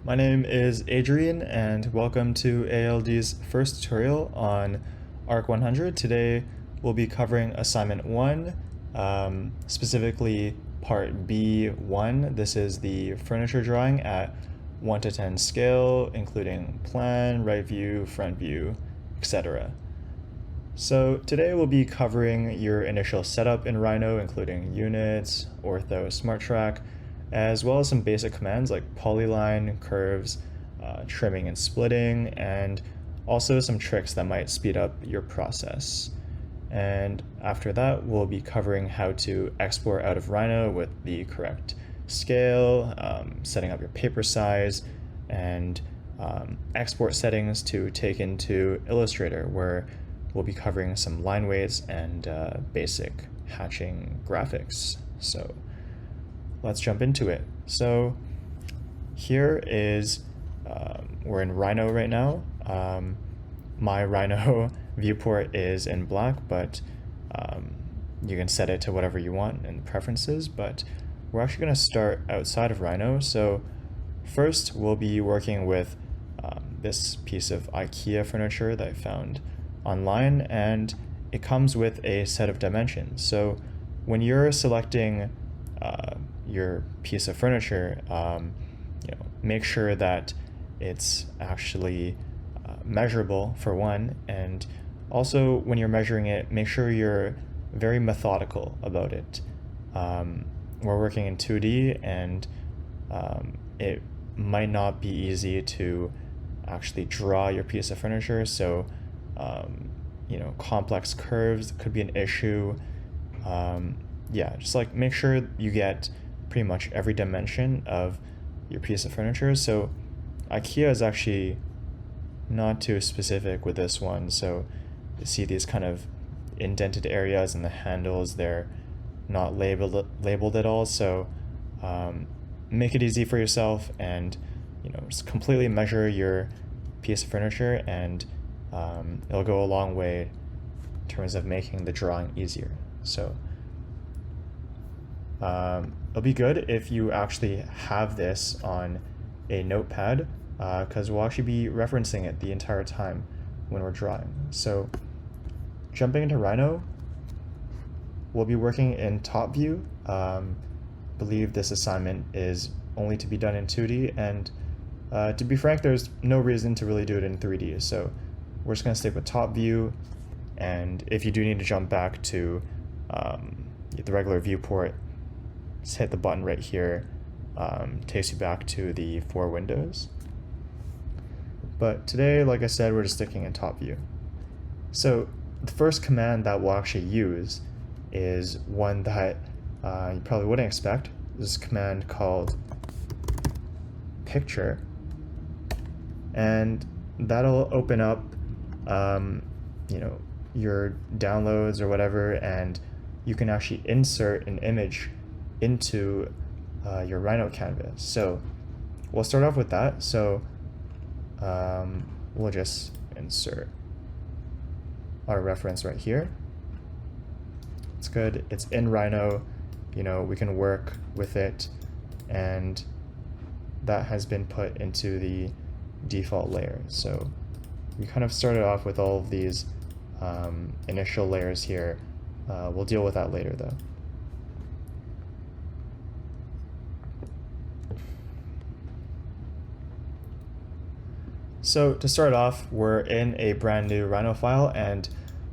My name is Adrian and welcome to ALD's first tutorial on ARC 100. Today we'll be covering assignment 1, specifically part B1. This is the furniture drawing at 1 to 10 scale, including plan, right view, front view, etc. So today we'll be covering your initial setup in Rhino, including units, ortho, smart track, as well as some basic commands like polyline, curves, trimming and splitting, and also some tricks that might speed up your process. And after that, we'll be covering how to export out of Rhino with the correct scale, setting up your paper size, and export settings to take into Illustrator, where we'll be covering some line weights and basic hatching graphics. So let's jump into it. So here is, we're in Rhino right now. My Rhino viewport is in black, but you can set it to whatever you want in the preferences, but we're actually going to start outside of Rhino. So first we'll be working with this piece of IKEA furniture that I found online, and it comes with a set of dimensions. So when you're selecting your piece of furniture, make sure that it's actually measurable for one, and also when you're measuring it, make sure you're very methodical about it. We're working in 2D, and it might not be easy to actually draw your piece of furniture, so complex curves could be an issue. Just like make sure you get pretty much every dimension of your piece of furniture. So IKEA is actually not too specific with this one, so you see these kind of indented areas in the handles, they're not labeled at all. So make it easy for yourself, and just completely measure your piece of furniture, and it'll go a long way in terms of making the drawing easier. So it'll be good if you actually have this on a notepad, because we'll actually be referencing it the entire time when we're drawing. So jumping into Rhino, we'll be working in top view. Believe this assignment is only to be done in 2D, and to be frank, there's no reason to really do it in 3D, so we're just going to stick with top view. And if you do need to jump back to the regular viewport, just hit the button right here. Takes you back to the 4 windows. But today, like I said, we're just sticking in top view. So the first command that we'll actually use is one that you probably wouldn't expect. This is a command called picture, and that'll open up your downloads or whatever, and you can actually insert an image into your Rhino canvas. So we'll start off with that. So we'll just insert our reference right here. It's good, it's in Rhino, we can work with it, and that has been put into the default layer. So we kind of started off with all of these initial layers here. We'll deal with that later though. So to start off, we're in a brand new Rhino file, and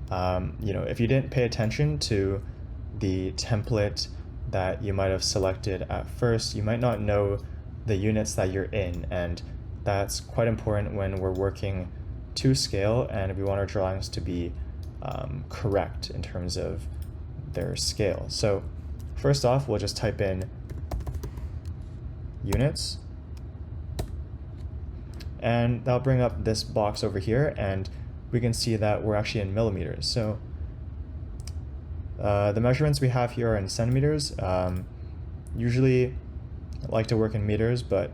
if you didn't pay attention to the template that you might have selected at first, you might not know the units that you're in, and that's quite important when we're working to scale and we want our drawings to be correct in terms of their scale. So first off, we'll just type in units, and that'll bring up this box over here, and we can see that we're actually in millimeters. So the measurements we have here are in centimeters. Usually I like to work in meters, but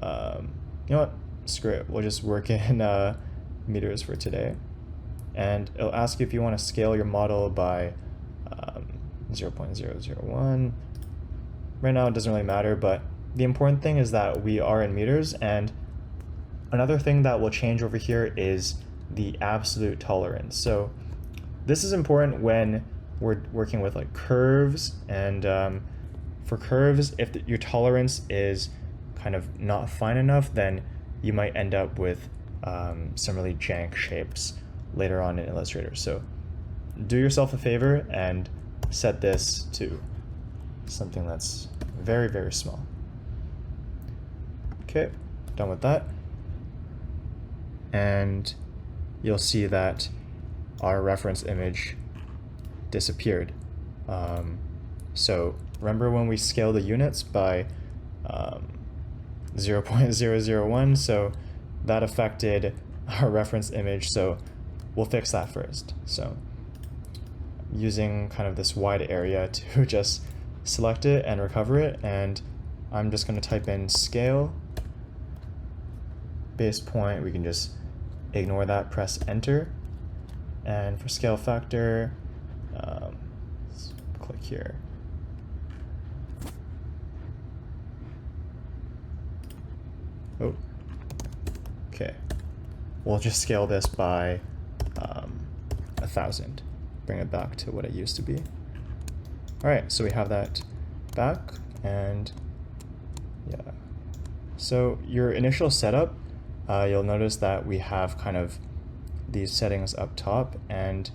you know what, screw it, we'll just work in meters for today. And it'll ask you if you want to scale your model by 0.001. Right now it doesn't really matter, but the important thing is that we are in meters, and another thing that will change over here is the absolute tolerance. So this is important when we're working with like curves, and for curves, if your tolerance is kind of not fine enough, then you might end up with some really jank shapes later on in Illustrator. So do yourself a favor and set this to something that's very, very small. Okay, done with that. And you'll see that our reference image disappeared. So remember when we scaled the units by 0.001, so that affected our reference image, so we'll fix that first. So using kind of this wide area to just select it and recover it, and I'm just going to type in scale, base point, we can just ignore that, press enter, and for scale factor, let's click here. Oh, okay. We'll just scale this by 1,000. Bring it back to what it used to be. All right, so we have that back, and yeah. So your initial setup, you'll notice that we have kind of these settings up top, and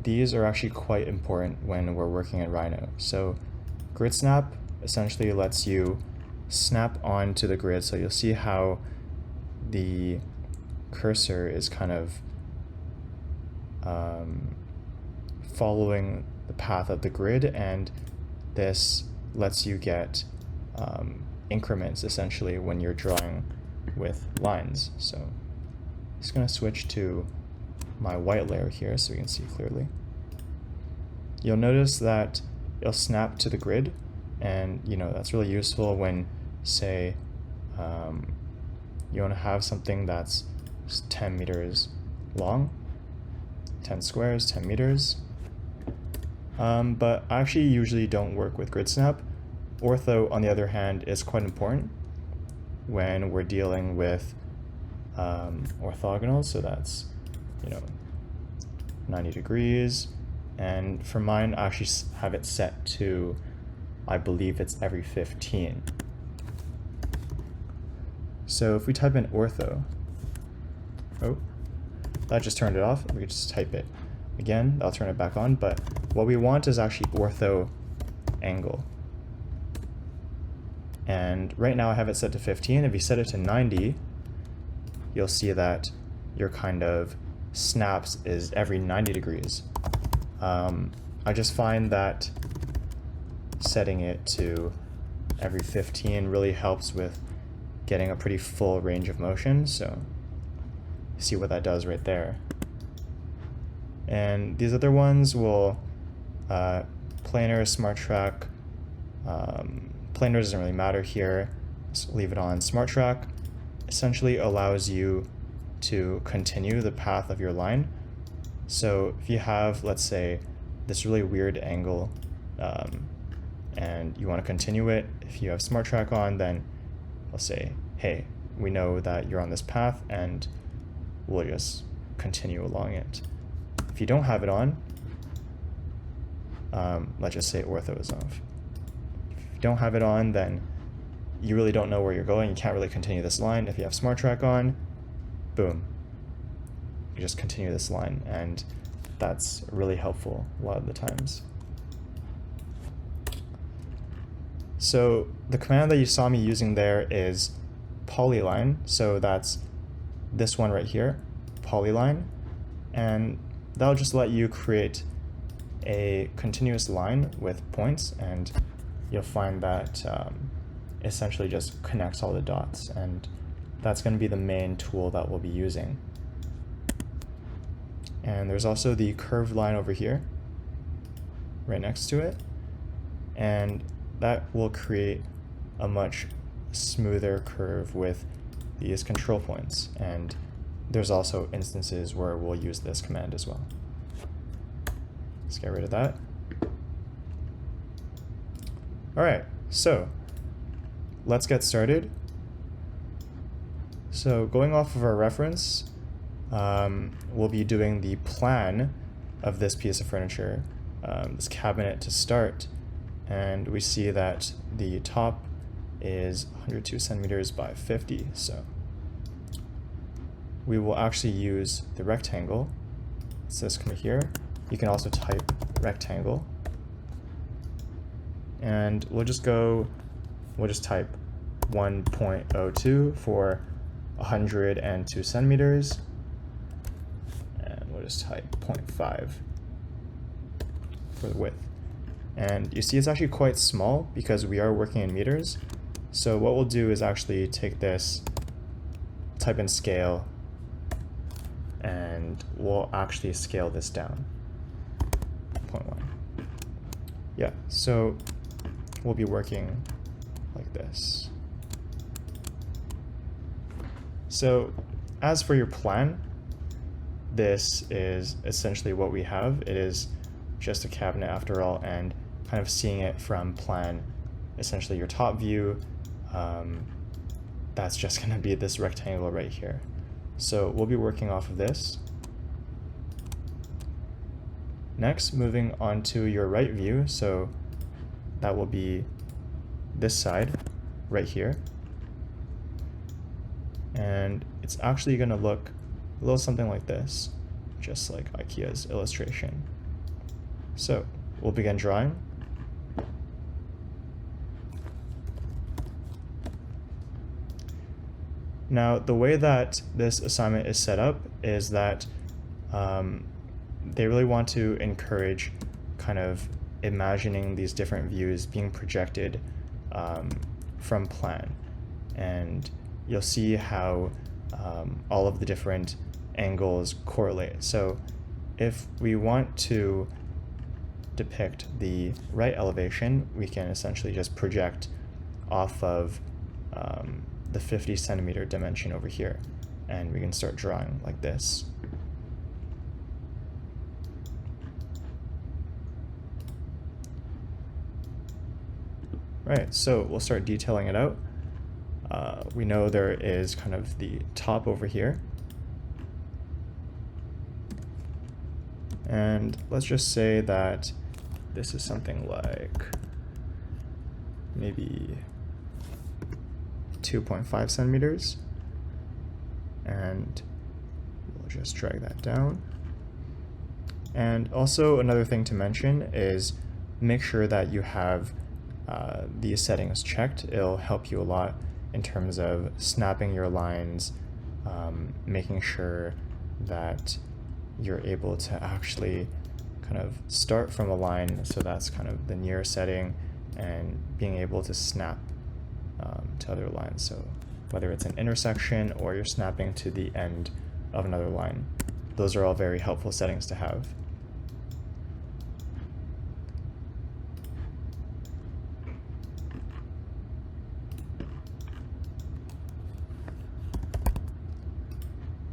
these are actually quite important when we're working in Rhino. So grid snap essentially lets you snap onto the grid, so you'll see how the cursor is kind of following the path of the grid, and this lets you get increments essentially when you're drawing with lines. So I'm just going to switch to my white layer here so we can see clearly. You'll notice that it'll snap to the grid, and that's really useful when, say, you want to have something that's 10 meters long, 10 squares, 10 meters. But I actually usually don't work with grid snap. Ortho, on the other hand, is quite important when we're dealing with orthogonals, so that's 90 degrees, and for mine I actually have it set to, I believe it's every 15. So if we type in ortho, oh, that just turned it off. We could just type it again, I'll turn it back on, but what we want is actually ortho angle. And right now I have it set to 15. If you set it to 90, you'll see that your kind of snaps is every 90 degrees. I just find that setting it to every 15 really helps with getting a pretty full range of motion, so see what that does right there. And these other ones will planar, smart track, planar doesn't really matter here, just leave it on. Smart track essentially allows you to continue the path of your line. So if you have, let's say, this really weird angle and you want to continue it, if you have smart track on, then I'll say, hey, we know that you're on this path, and we'll just continue along it. If you don't have it on, let's just say ortho is off. If you don't have it on, then you really don't know where you're going. You can't really continue this line. If you have smart track on, boom, you just continue this line, and that's really helpful a lot of the times. So the command that you saw me using there is polyline, so that's this one right here, polyline, and that'll just let you create a continuous line with points, and you'll find that essentially just connects all the dots, and that's going to be the main tool that we'll be using. And there's also the curved line over here, right next to it, and that will create a much smoother curve with these control points. And there's also instances where we'll use this command as well. Let's get rid of that. All right, so let's get started. So going off of our reference, we'll be doing the plan of this piece of furniture, this cabinet to start, and we see that the top is 102 centimeters by 50, so we will actually use the rectangle. So this come here. You can also type rectangle, and we'll just type 1.02 for 102 centimeters, and we'll just type 0.5 for the width. And you see it's actually quite small because we are working in meters. So what we'll do is actually take this, type in scale, and we'll actually scale this down. 0.1. Yeah, so we'll be working like this. So as for your plan, this is essentially what we have. It is just a cabinet after all, and kind of seeing it from plan, essentially your top view, that's just going to be this rectangle right here. So we'll be working off of this. Next, moving on to your right view, so that will be this side right here. And it's actually going to look a little something like this, just like IKEA's illustration. So we'll begin drawing. Now, the way that this assignment is set up is that they really want to encourage kind of imagining these different views being projected from plan. And you'll see how all of the different angles correlate. So if we want to depict the right elevation, we can essentially just project off of the 50 centimeter dimension over here, and we can start drawing like this. Right, so we'll start detailing it out. We know there is kind of the top over here. And let's just say that this is something like maybe 2.5 centimeters. And we'll just drag that down. And also another thing to mention is make sure that you have these settings checked. It'll help you a lot in terms of snapping your lines, making sure that you're able to actually kind of start from a line, so that's kind of the near setting, and being able to snap to other lines. So whether it's an intersection or you're snapping to the end of another line, those are all very helpful settings to have.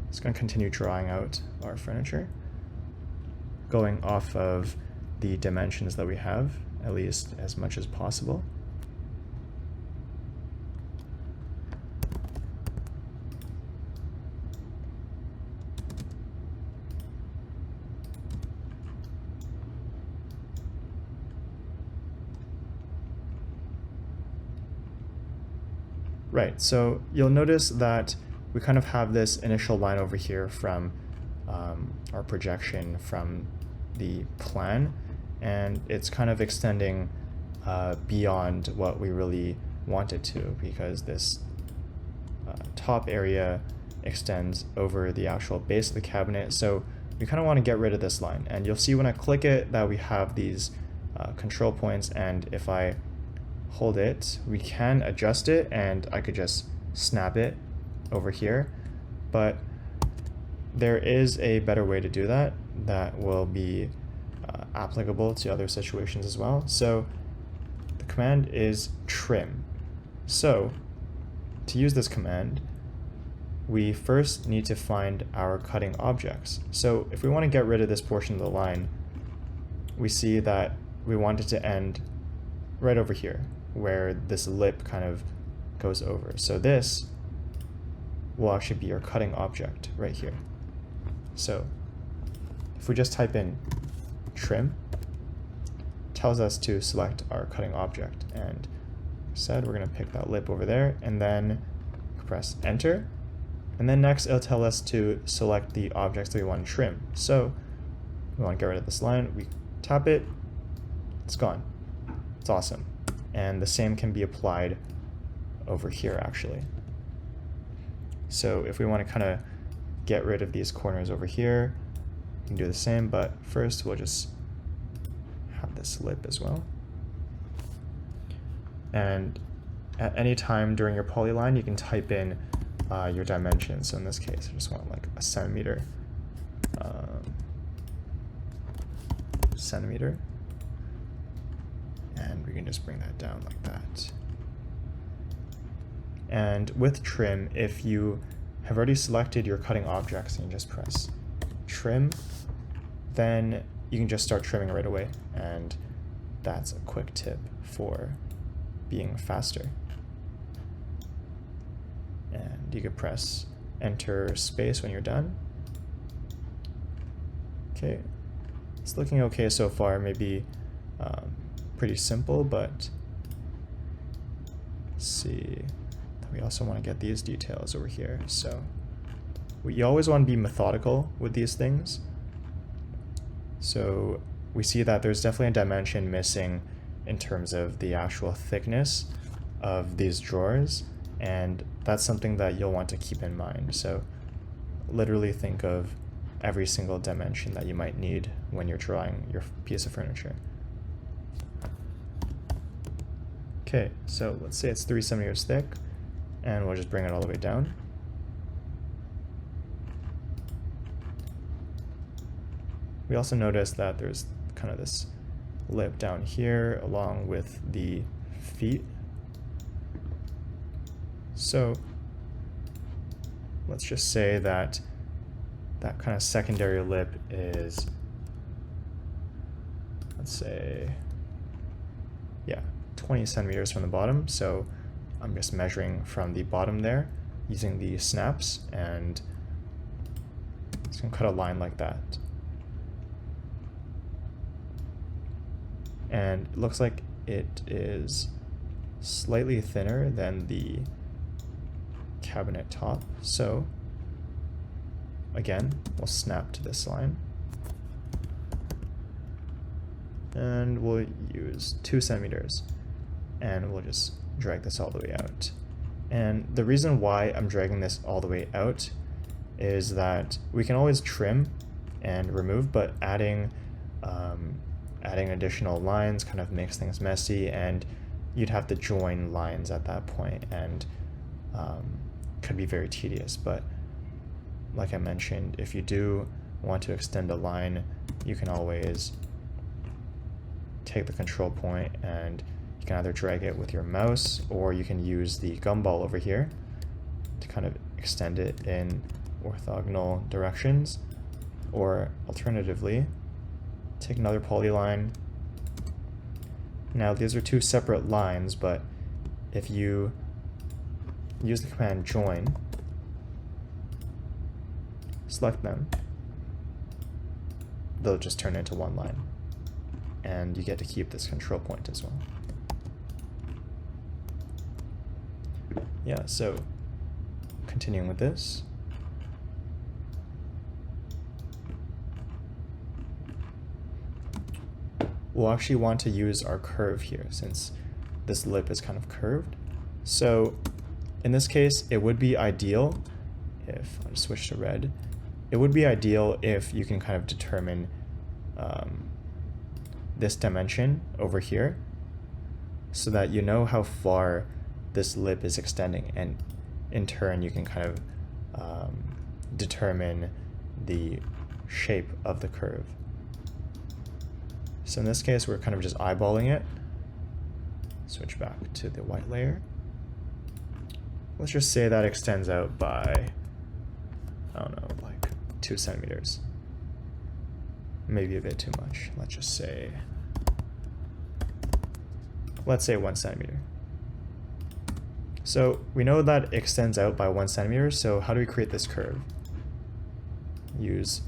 Just going to continue drawing out our furniture, going off of the dimensions that we have, at least as much as possible. Right, so you'll notice that we kind of have this initial line over here from our projection from the plan, and it's kind of extending beyond what we really want it to, because this top area extends over the actual base of the cabinet. So we kind of want to get rid of this line, and you'll see when I click it that we have these control points, and if I hold it, we can adjust it, and I could just snap it over here, but there is a better way to do that that will be applicable to other situations as well. So the command is trim. So to use this command, we first need to find our cutting objects. So if we want to get rid of this portion of the line, we see that we want it to end right over here, where this lip kind of goes over. So this will actually be your cutting object right here. So if we just type in trim, it tells us to select our cutting object, and instead we're going to pick that lip over there and then press enter, and then next it'll tell us to select the objects that we want to trim. So we want to get rid of this line, we tap it, it's gone. It's awesome. And the same can be applied over here actually. So if we want to kind of get rid of these corners over here, you can do the same, but first we'll just have this lip as well. And at any time during your polyline, you can type in your dimensions. So in this case, I just want like a centimeter. And we can just bring that down like that. And with trim, if you have already selected your cutting objects and you just press trim, then you can just start trimming right away. And that's a quick tip for being faster. And you could press enter space when you're done. Okay, it's looking okay so far, maybe pretty simple, but let's see. We also want to get these details over here. So you always want to be methodical with these things. So we see that there's definitely a dimension missing in terms of the actual thickness of these drawers, and that's something that you'll want to keep in mind. So literally think of every single dimension that you might need when you're drawing your piece of furniture. Okay, so let's say it's 3 centimeters thick, and we'll just bring it all the way down. We also notice that there's kind of this lip down here along with the feet. So let's just say that that kind of secondary lip is, let's say, yeah, 20 centimeters from the bottom. So I'm just measuring from the bottom there using the snaps, and it's going to cut a line like that. And it looks like it is slightly thinner than the cabinet top. So again, we'll snap to this line. And we'll use 2 centimeters. And we'll just drag this all the way out. And the reason why I'm dragging this all the way out is that we can always trim and remove, but adding additional lines kind of makes things messy, and you'd have to join lines at that point, and could be very tedious. But like I mentioned, if you do want to extend a line, you can always take the control point and you can either drag it with your mouse, or you can use the gumball over here to kind of extend it in orthogonal directions, or alternatively take another polyline. Now these are 2 separate lines, but if you use the command join, select them, they'll just turn into one line, and you get to keep this control point as well. Yeah, so continuing with this, we'll actually want to use our curve here since this lip is kind of curved. So in this case, it would be ideal if, I'll just switch to red, it would be ideal if you can kind of determine this dimension over here so that you know how far this lip is extending, and in turn you can kind of determine the shape of the curve. So in this case, we're kind of just eyeballing it. Switch back to the white layer. Let's just say that extends out by, I don't know, like 2 centimeters. Maybe a bit too much. Let's just say, let's say 1 centimeter. So we know that it extends out by 1 centimeter, so how do we create this curve? Use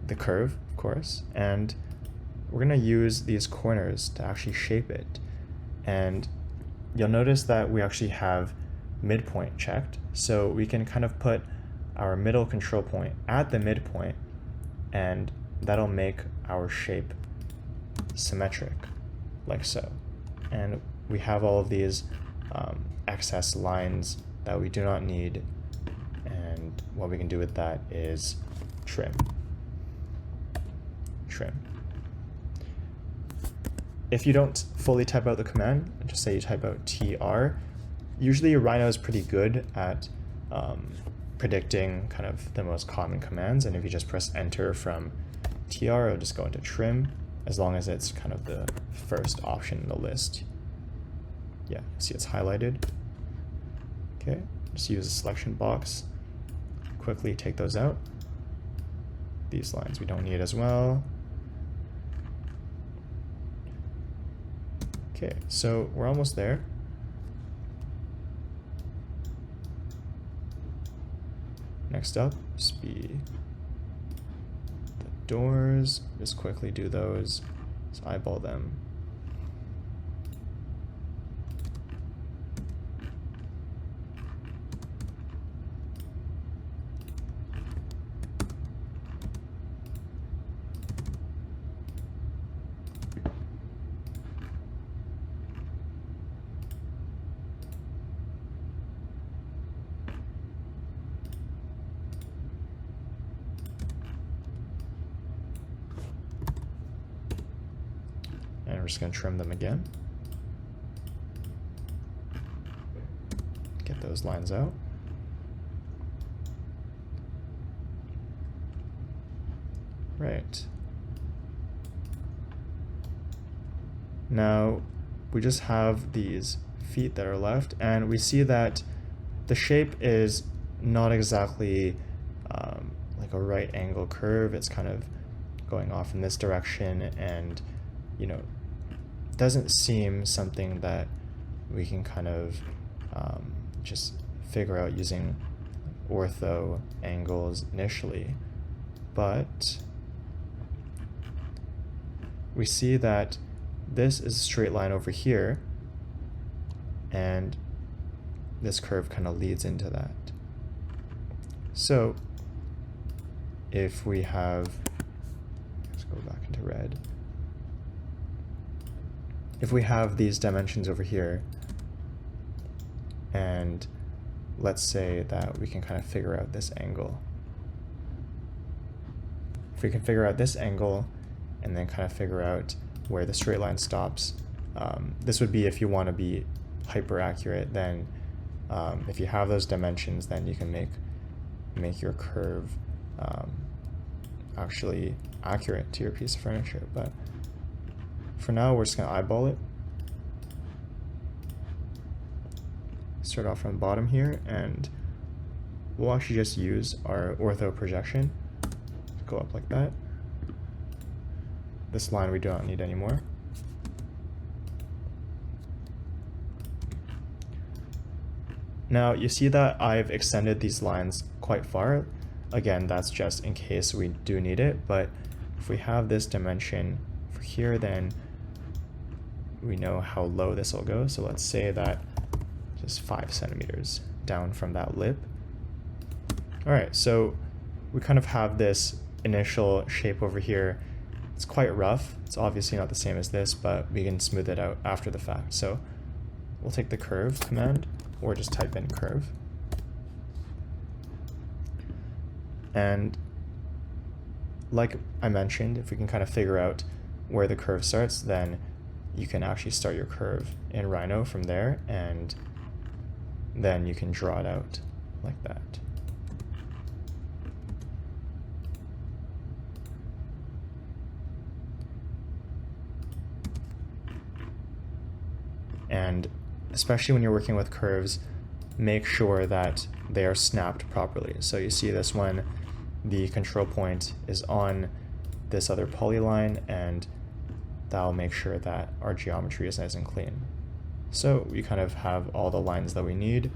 the curve, of course, and we're going to use these corners to actually shape it. And you'll notice that we actually have midpoint checked, so we can kind of put our middle control point at the midpoint, and that'll make our shape symmetric, like so. And we have all of these excess lines that we do not need, and what we can do with that is trim. If you don't fully type out the command, just say you type out TR, usually Rhino is pretty good at predicting kind of the most common commands, and if you just press enter from TR, it'll just go into trim, as long as it's kind of the first option in the list. Yeah, see it's highlighted. Okay, just use the selection box, quickly take those out. These lines we don't need as well. Okay, so we're almost there. Next up, just be the doors. Just quickly do those. Just eyeball them. And we're just going to trim them again. Get those lines out. Right. Now we just have these feet that are left, and we see that the shape is not exactly like a right angle curve. It's kind of going off in this direction, and doesn't seem something that we can kind of just figure out using ortho angles initially. But we see that this is a straight line over here, and this curve kind of leads into that. So if we have, let's go back into red. If we have these dimensions over here, and let's say that we can kind of figure out this angle. If we can figure out this angle and then kind of figure out where the straight line stops, this would be if you want to be hyper accurate. Then if you have those dimensions, then you can make your curve actually accurate to your piece of furniture. But for now, we're just going to eyeball it. Start off from the bottom here, and we'll actually just use our ortho projection. Go up like that. This line we don't need anymore. Now you see that I've extended these lines quite far. Again, that's just in case we do need it, but if we have this dimension for here, then we know how low this will go. So let's say that just 5 centimeters down from that lip. All right, so we kind of have this initial shape over here. It's quite rough. It's obviously not the same as this, but we can smooth it out after the fact. So we'll take the curve command, or just type in curve. And like I mentioned, if we can kind of figure out where the curve starts, then you can actually start your curve in Rhino from there, and then you can draw it out like that. And especially when you're working with curves, make sure that they are snapped properly. So you see this one, the control point is on this other polyline, and that'll make sure that our geometry is nice and clean. So we kind of have all the lines that we need,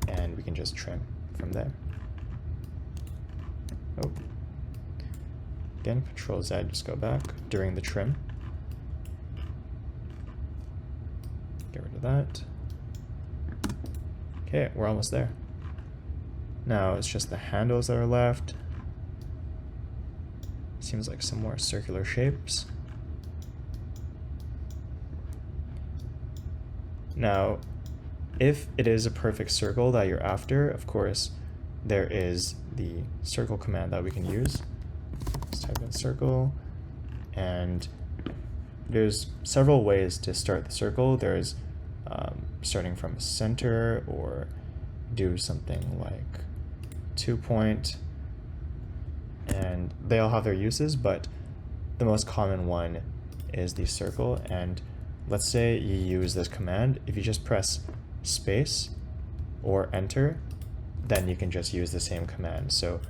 and we can just trim from there. Oh. Again, Control Z, just go back during the trim. Get rid of that. Okay, we're almost there. Now it's just the handles that are left. Seems like some more circular shapes. Now, if it is a perfect circle that you're after, of course, there is the circle command that we can use. Let's type in circle, and there's several ways to start the circle. There's starting from center, or do something like 2-point, and they all have their uses, but the most common one is the circle. And let's say you use this command. If you just press space or enter, then you can just use the same command. So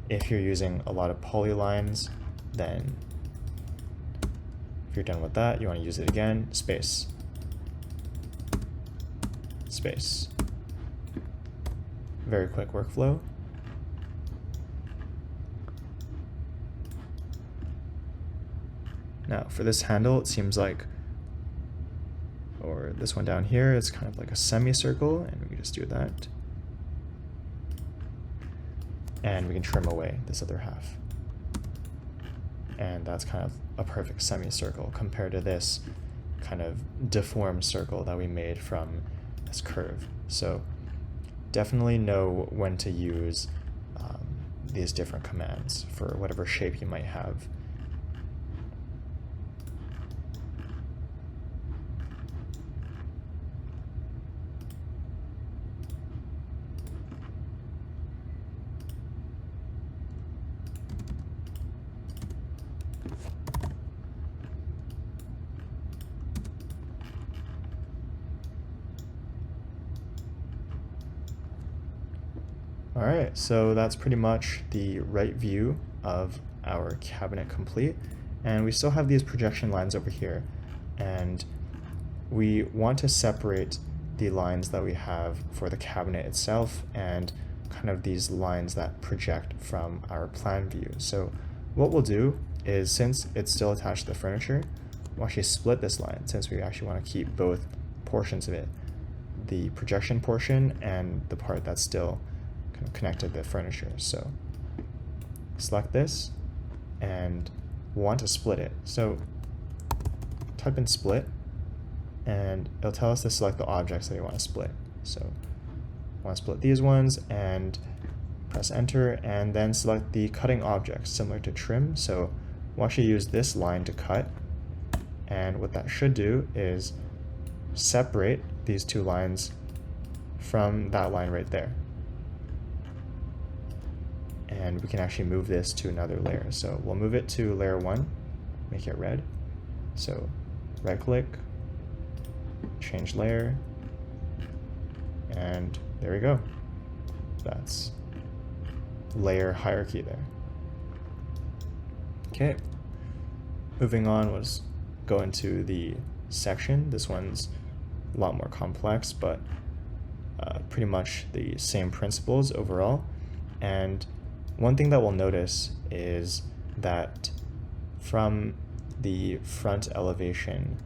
if you're using a lot of polylines, then if you're done with that, you want to use it again, space, space. Very quick workflow. Now for this handle, it seems like, or this one down here, it's kind of like a semicircle, and we can just do that. And we can trim away this other half. And that's kind of a perfect semicircle compared to this kind of deformed circle that we made from this curve. So definitely know when to use these different commands for whatever shape you might have. Alright, so that's pretty much the right view of our cabinet complete, and we still have these projection lines over here, and we want to separate the lines that we have for the cabinet itself and kind of these lines that project from our plan view. So what we'll do is, since it's still attached to the furniture, we'll actually split this line, since we actually want to keep both portions of it, the projection portion and the part that's still kind of connected to the furniture. So select this, and we'll want to split it. So type in split, and it'll tell us to select the objects that we want to split. So I want to split these ones, and press enter, and then select the cutting objects, similar to trim. So we'll actually use this line to cut, and what that should do is separate these two lines from that line right there. And we can actually move this to another layer. So we'll move it to layer 1, make it red. So right click, change layer, and there we go. That's layer hierarchy there. Okay, moving on, was go into the section. This one's a lot more complex, but pretty much the same principles overall. And one thing that we'll notice is that from the front elevation,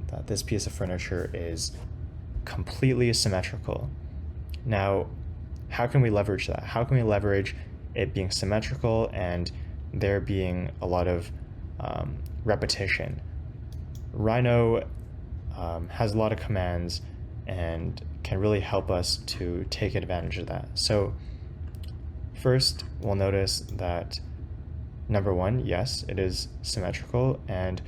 that this piece of furniture is completely symmetrical. Now, how can we leverage that? How can we leverage it being symmetrical and there being a lot of repetition? Rhino has a lot of commands and can really help us to take advantage of that. So first, we'll notice that number 1, yes, it is symmetrical, and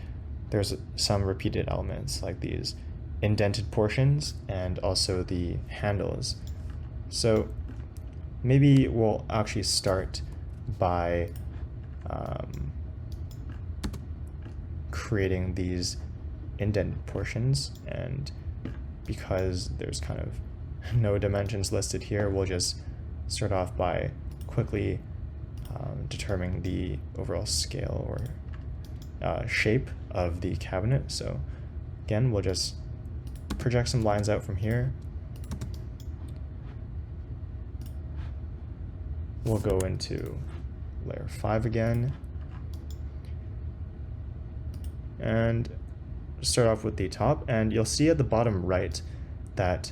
there's some repeated elements like these indented portions and also the handles. So maybe we'll actually start by creating these indented portions, and because there's kind of no dimensions listed here, we'll just start off by quickly determining the overall scale or shape of the cabinet. So again, we'll just project some lines out from here. We'll go into layer 5 again. And start off with the top, and you'll see at the bottom right that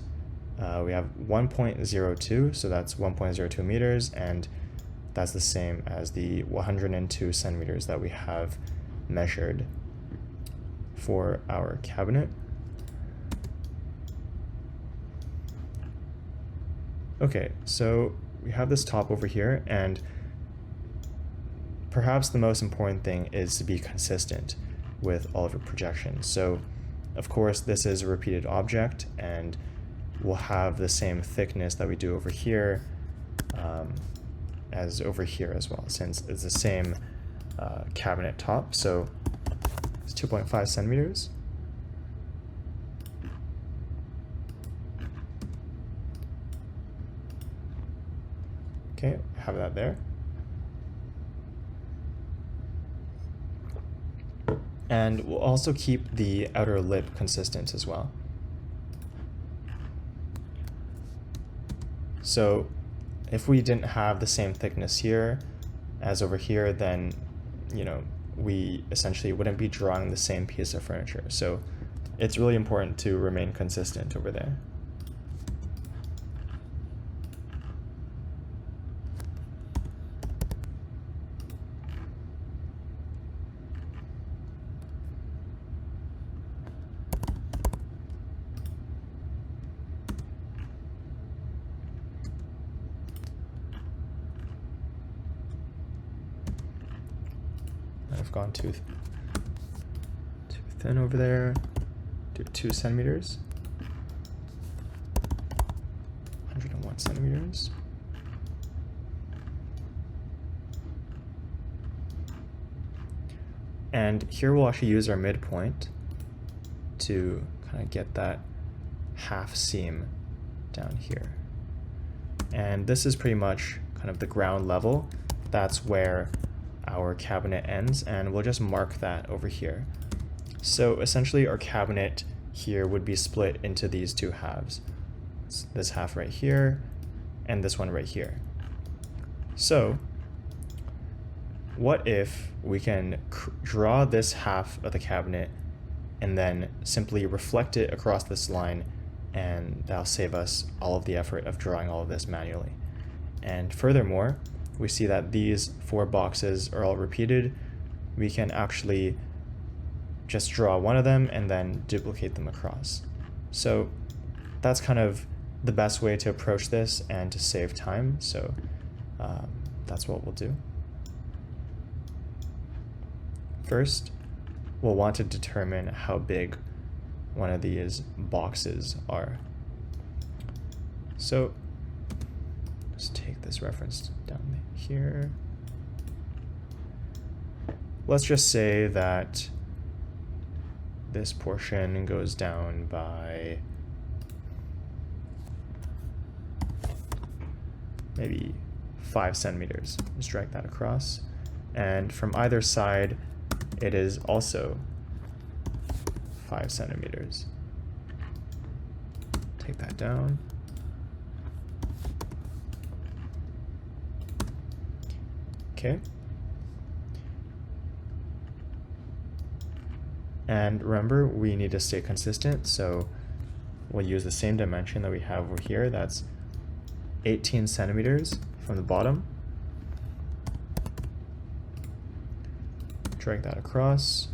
we have 1.02, so that's 1.02 meters, and that's the same as the 102 centimeters that we have measured for our cabinet. Okay, so we have this top over here, and perhaps the most important thing is to be consistent with all of your projections. So of course this is a repeated object, and we'll have the same thickness that we do over here as over here as well, since it's the same cabinet top. So it's 2.5 centimeters. Okay, have that there. And we'll also keep the outer lip consistent as well. So if we didn't have the same thickness here as over here, then, you know, we essentially wouldn't be drawing the same piece of furniture. So it's really important to remain consistent over there. I've gone too thin over there. Do 2 centimeters. 101 centimeters. And here we'll actually use our midpoint to kind of get that half seam down here. And this is pretty much kind of the ground level. That's where our cabinet ends, and we'll just mark that over here. So essentially our cabinet here would be split into these two halves. It's this half right here and this one right here. So what if we can draw this half of the cabinet and then simply reflect it across this line, and that'll save us all of the effort of drawing all of this manually. And furthermore, we see that these 4 boxes are all repeated. We can actually just draw one of them and then duplicate them across. So that's kind of the best way to approach this and to save time. So that's what we'll do. First, we'll want to determine how big one of these boxes are. So let's take this reference down here. Let's just say that this portion goes down by maybe 5 centimeters. Just drag that across. And from either side, it is also 5 centimeters. Take that down. Okay. And remember, we need to stay consistent, so we'll use the same dimension that we have over here. That's 18 centimeters from the bottom. Drag that across.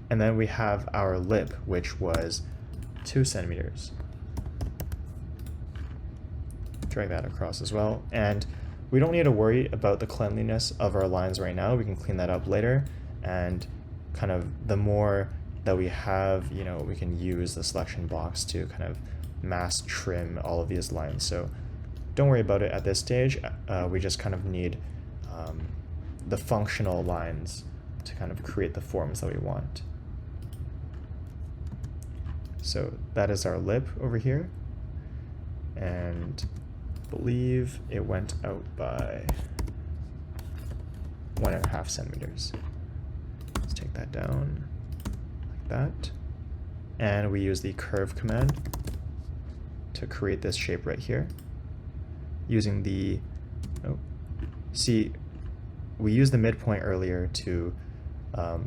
And then we have our lip, which was 2 centimeters. Drag that across as well. And we don't need to worry about the cleanliness of our lines right now. We can clean that up later. And kind of the more that we have, you know, we can use the selection box to kind of mass trim all of these lines. So don't worry about it at this stage. We just kind of need the functional lines to kind of create the forms that we want. So that is our lip over here, and I believe it went out by 1.5 centimeters. Let's take that down like that. and we use the curve command to create this shape right here. Using the, see, we used the midpoint earlier to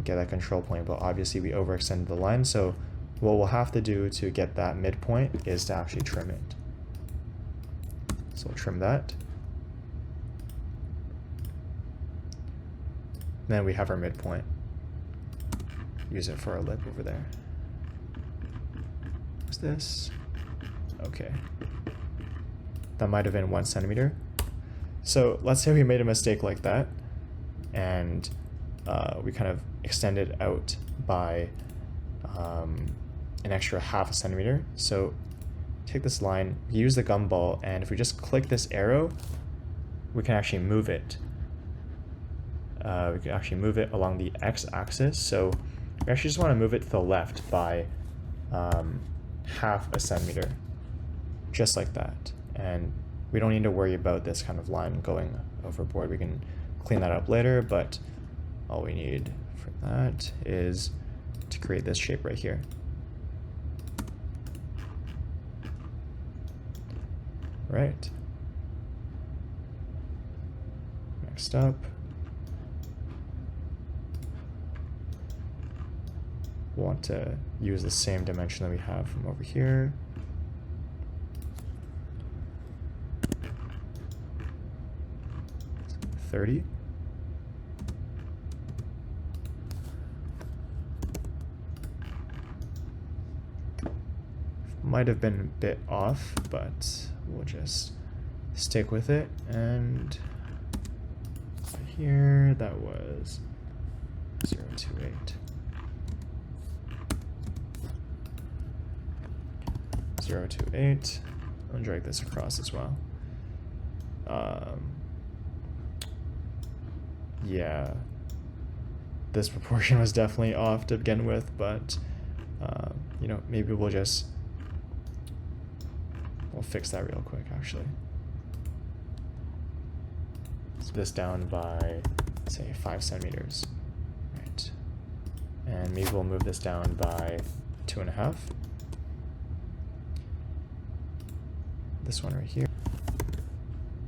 get that control point, but obviously we overextended the line, so what we'll have to do to get that midpoint is to actually trim it. So we'll trim that. Then we have our midpoint. Use it for our lip over there. What's this? Okay. That might have been 1 centimeter. So let's say we made a mistake like that, and we kind of extend it out by an extra 0.5 centimeter. So take this line, use the gumball, and if we just click this arrow, we can actually move it. We can actually move it along the x-axis. So we actually just want to move it to the left by 0.5 centimeter, just like that. And we don't need to worry about this kind of line going overboard. We can clean that up later, but all we need for that is to create this shape right here. Right. Next up, want to use the same dimension that we have from over here. So 30. Might have been a bit off, but we'll just stick with it. And here, that was 0.28. 0.28. I'll drag this across as well. Yeah, this proportion was definitely off to begin with, but you know, maybe we'll fix that real quick actually. So this down by, say, 5 centimeters, right? And maybe we'll move this down by 2.5. This one right here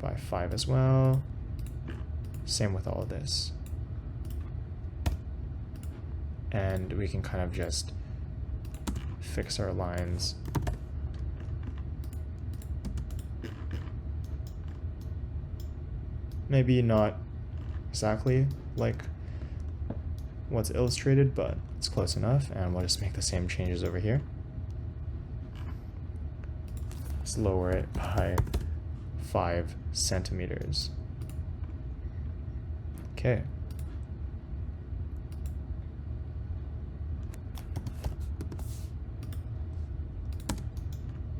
by 5 as well. Same with all of this. And we can kind of just fix our lines. Maybe not exactly like what's illustrated, but it's close enough, and we'll just make the same changes over here. Let's lower it by 5 centimeters. Okay.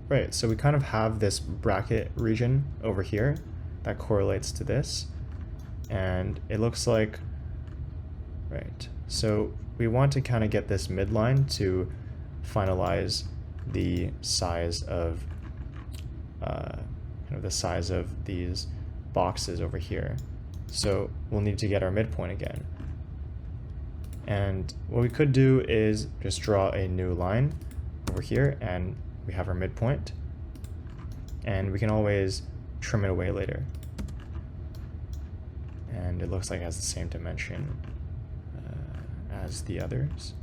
Right, so we kind of have this bracket region over here that correlates to this, and it looks like, right, so we want to kind of get this midline to finalize the size of the size of these boxes over here. So we'll need to get our midpoint again. And what we could do is just draw a new line over here, and we have our midpoint. And we can always trim it away later. And it looks like it has the same dimension as the others.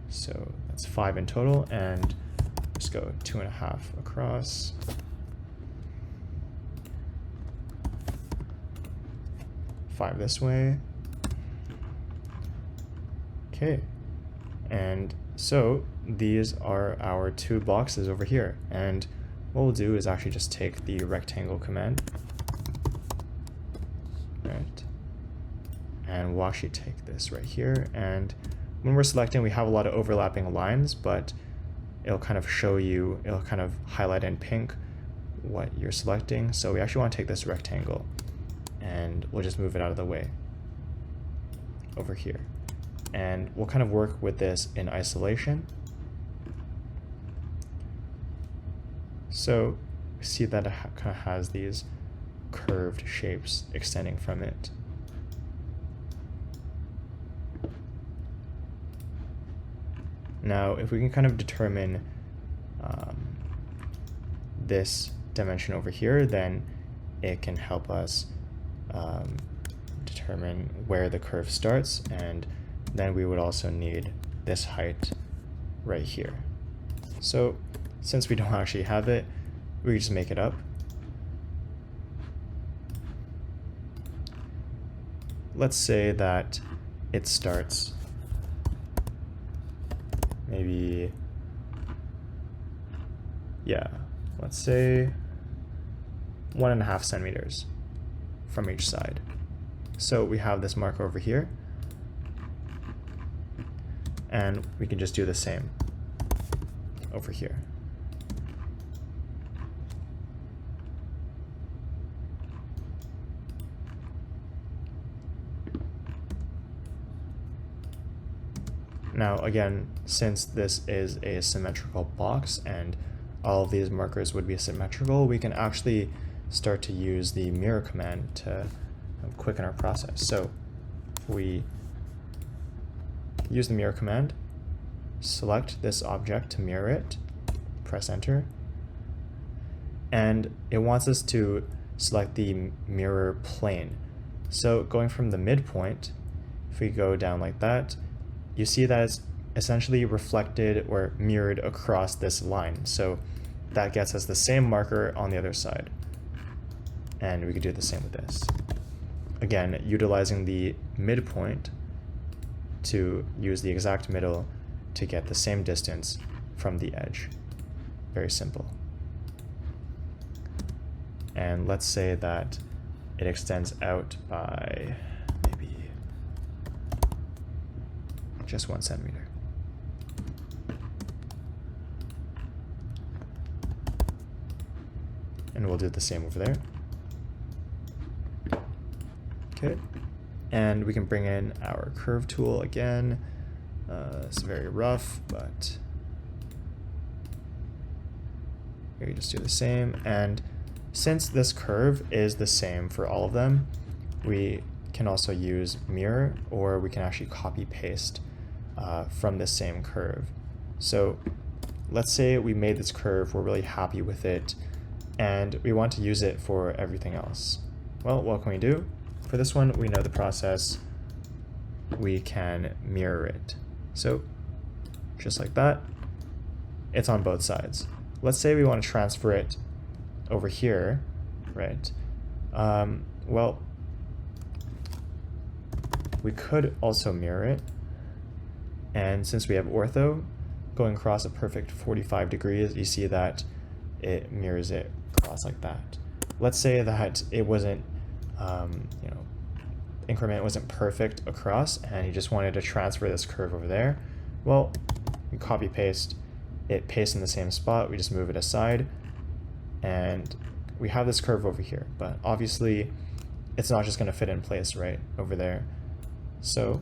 So that's 5 in total, and just go 2.5 across. Five this way. Okay, and so these are our 2 boxes over here, and what we'll do is actually just take the rectangle command, right, and we'll actually take this right here, and when we're selecting, we have a lot of overlapping lines, but it'll kind of show you, it'll kind of highlight in pink what you're selecting. So we actually want to take this rectangle, and we'll just move it out of the way over here. And we'll kind of work with this in isolation. So see that it kind of has these curved shapes extending from it. Now, if we can kind of determine this dimension over here, then it can help us determine where the curve starts, and then we would also need this height right here. So since we don't actually have it, we just make it up. Let's say that it starts maybe, yeah, let's say 1.5 centimeters from each side. So we have this marker over here, and we can just do the same over here. Now again, since this is a symmetrical box and all of these markers would be symmetrical, we can actually start to use the mirror command to quicken our process. So we use the mirror command, select this object to mirror it, press enter, and it wants us to select the mirror plane. So going from the midpoint, if we go down like that, you see that it's essentially reflected or mirrored across this line. So that gets us the same marker on the other side. And we could do the same with this. Again, utilizing the midpoint to use the exact middle to get the same distance from the edge. Very simple. And let's say that it extends out by maybe just 1 centimeter. And we'll do the same over there. Okay, and we can bring in our curve tool again. It's very rough, but we just do the same. And since this curve is the same for all of them, we can also use mirror, or we can actually copy paste from the same curve. So let's say we made this curve, we're really happy with it, and we want to use it for everything else. Well, what can we do? For this one, we know the process. We can mirror it. So just like that, it's on both sides. Let's say we want to transfer it over here, right? Well, we could also mirror it. And since we have ortho, going across a perfect 45 degrees, you see that it mirrors it across like that. Let's say that it wasn't, increment wasn't perfect across, and you just wanted to transfer this curve over there. Well, you copy paste, it pastes in the same spot, we just move it aside, and we have this curve over here. But obviously, it's not just going to fit in place right over there. So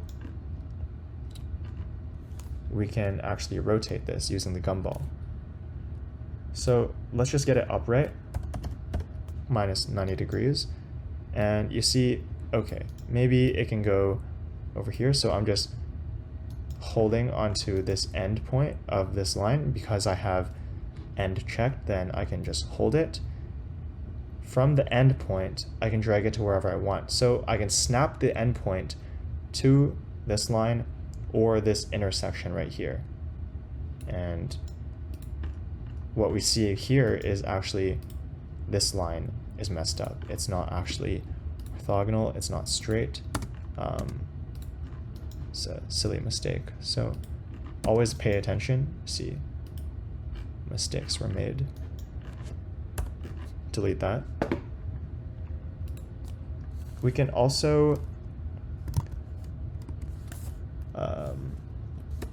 we can actually rotate this using the gumball. So let's just get it upright, minus 90 degrees, and you see, okay, maybe it can go over here. So I'm just holding onto this end point of this line because I have end checked, then I can just hold it. From the end point, I can drag it to wherever I want. So I can snap the end point to this line or this intersection right here. And what we see here is actually this line is messed up. It's not actually orthogonal, it's not straight. It's a silly mistake. So always pay attention. See, mistakes were made. Delete that. We can also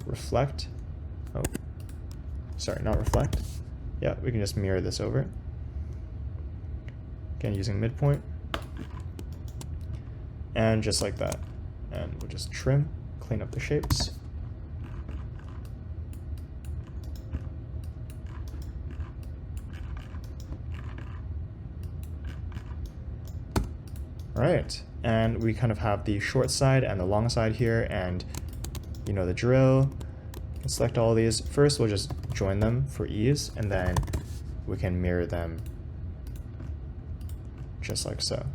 reflect. Oh, sorry, not reflect. Yeah, we can just mirror this over. Again, using midpoint. And just like that. And we'll just trim, clean up the shapes. All right, and we kind of have the short side and the long side here, and you know the drill. Select all of these. First, we'll just join them for ease, and then we can mirror them just like so.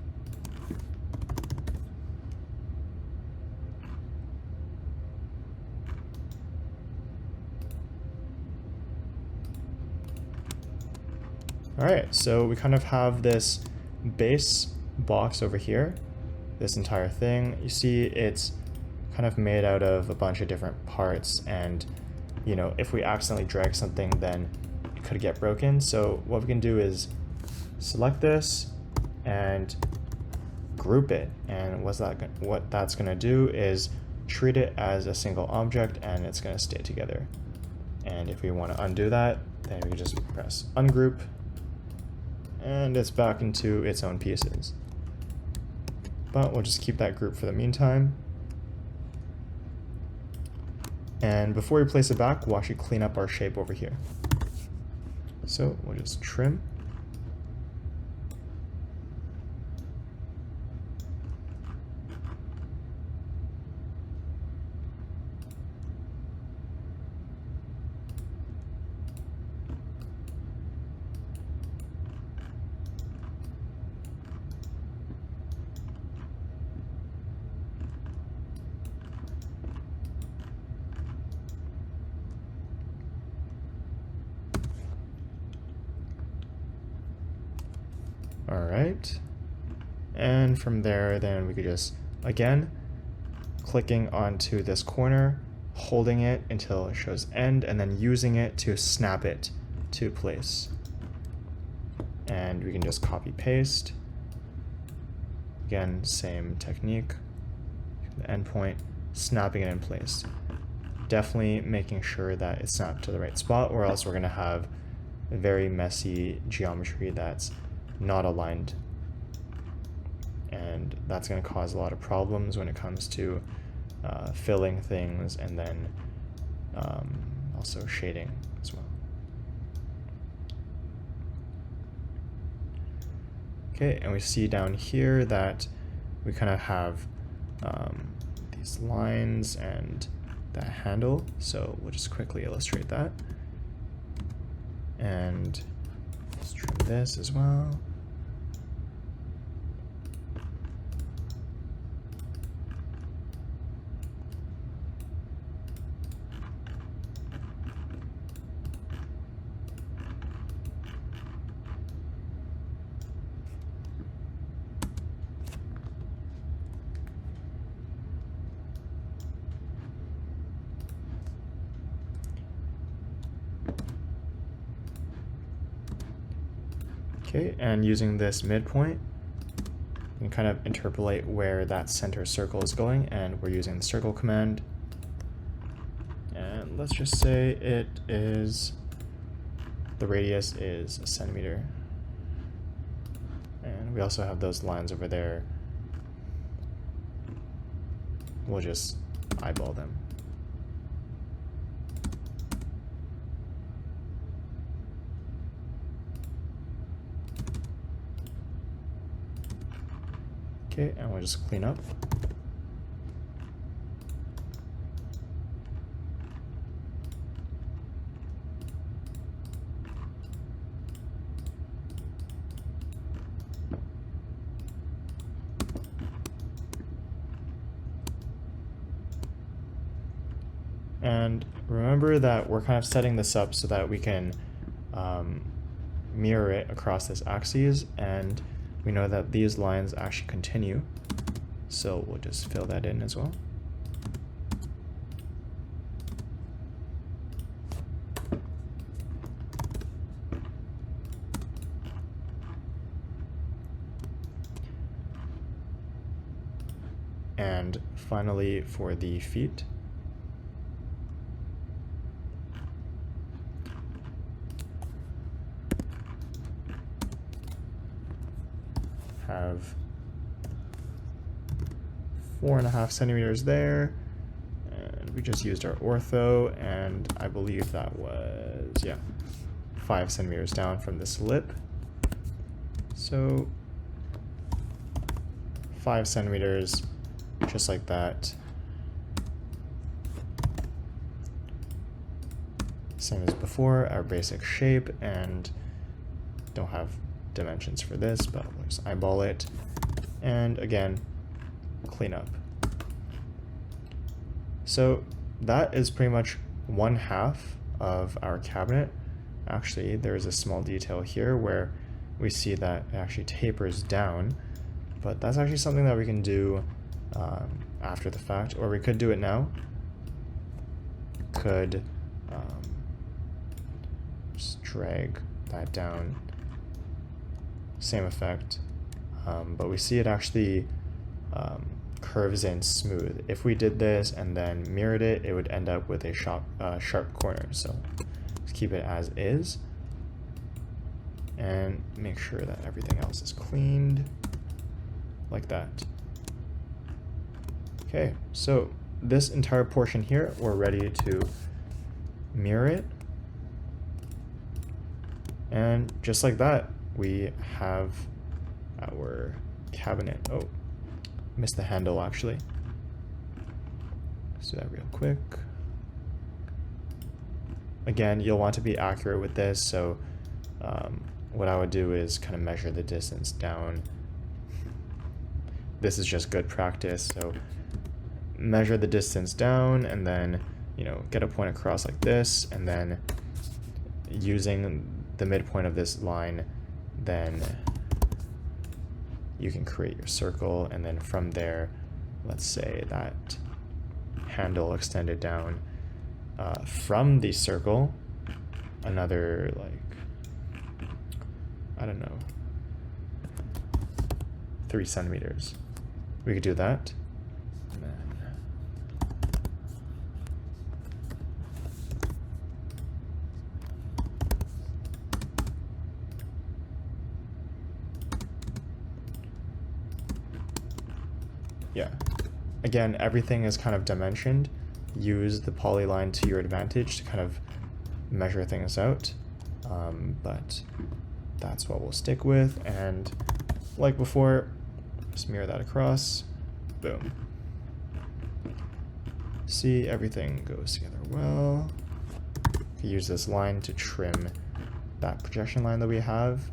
All right, so we kind of have this base box over here, this entire thing. You see it's kind of made out of a bunch of different parts, and you know, if we accidentally drag something, then it could get broken. So what we can do is select this and group it, and what that's going to do is treat it as a single object, and it's going to stay together. And if we want to undo that, then we can just press ungroup, and it's back into its own pieces. But we'll just keep that group for the meantime. And before we place it back, we'll actually clean up our shape over here. So we'll just trim. All right, and from there, then we could just, again, clicking onto this corner, holding it until it shows end, and then using it to snap it to place. And we can just copy paste. Again, same technique, the endpoint, snapping it in place. Definitely making sure that it's snapped to the right spot, or else we're gonna have a very messy geometry that's not aligned, and that's going to cause a lot of problems when it comes to filling things, and then also shading as well. Okay, and we see down here that we kind of have these lines and that handle, so we'll just quickly illustrate that. And let's trim this as well. Okay, and using this midpoint, you can kind of interpolate where that center circle is going, and we're using the circle command. And let's just say it is, the radius is 1 centimeter. And we also have those lines over there. We'll just eyeball them. Okay, and we'll just clean up. And remember that we're kind of setting this up so that we can mirror it across this axis, and we know that these lines actually continue, so we'll just fill that in as well. And finally, for the feet, have 4.5 centimeters there, and we just used our ortho, and I believe that was, yeah, 5 centimeters down from this lip. So 5 centimeters, just like that. Same as before, our basic shape, and don't have dimensions for this, but we'll just eyeball it. And again, clean up. So that is pretty much 1/2 of our cabinet. Actually, there's a small detail here where we see that it actually tapers down, but that's actually something that we can do after the fact, or we could do it now. Could just drag that down, same effect, but we see it actually curves in smooth. If we did this and then mirrored it, it would end up with a sharp corner. So let's keep it as is and make sure that everything else is cleaned like that. Okay, so this entire portion here, we're ready to mirror it. And just like that, we have our cabinet. Oh, missed the handle actually. Let's do that real quick. Again, you'll want to be accurate with this, so what I would do is kind of measure the distance down. This is just good practice, so measure the distance down and then, you know, get a point across like this, and then using the midpoint of this line, then you can create your circle, and then from there, let's say that handle extended down from the circle another, like, I don't know, 3 centimeters. We could do that. And then yeah. Again, everything is kind of dimensioned. Use the polyline to your advantage to kind of measure things out. But that's what we'll stick with. And like before, just mirror that across. Boom. See, everything goes together well. Use this line to trim that projection line that we have.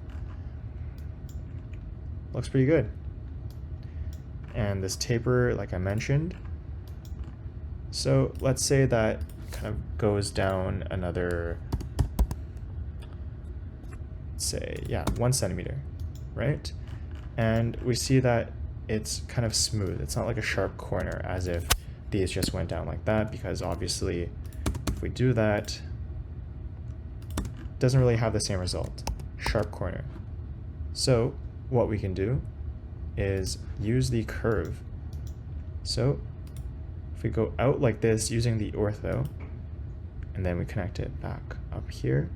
Looks pretty good. And this taper, like I mentioned. So let's say that kind of goes down another, let's say, yeah, 1 centimeter, right? And we see that it's kind of smooth. It's not like a sharp corner as if these just went down like that, because obviously if we do that, it doesn't really have the same result, sharp corner. So what we can do is use the curve. So if we go out like this using the ortho, and then we connect it back up here,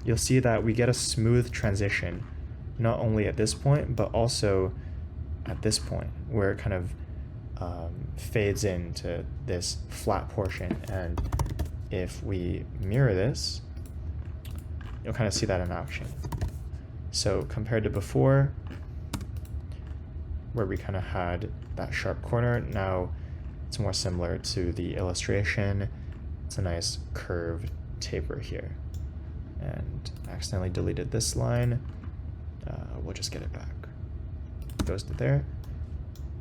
you'll see that we get a smooth transition, not only at this point, but also at this point, where it kind of fades into this flat portion. And if we mirror this, you'll kind of see that in action. So compared to before, where we kind of had that sharp corner, now it's more similar to the illustration. It's a nice curved taper here. And I accidentally deleted this line. We'll just get it back. It goes to there.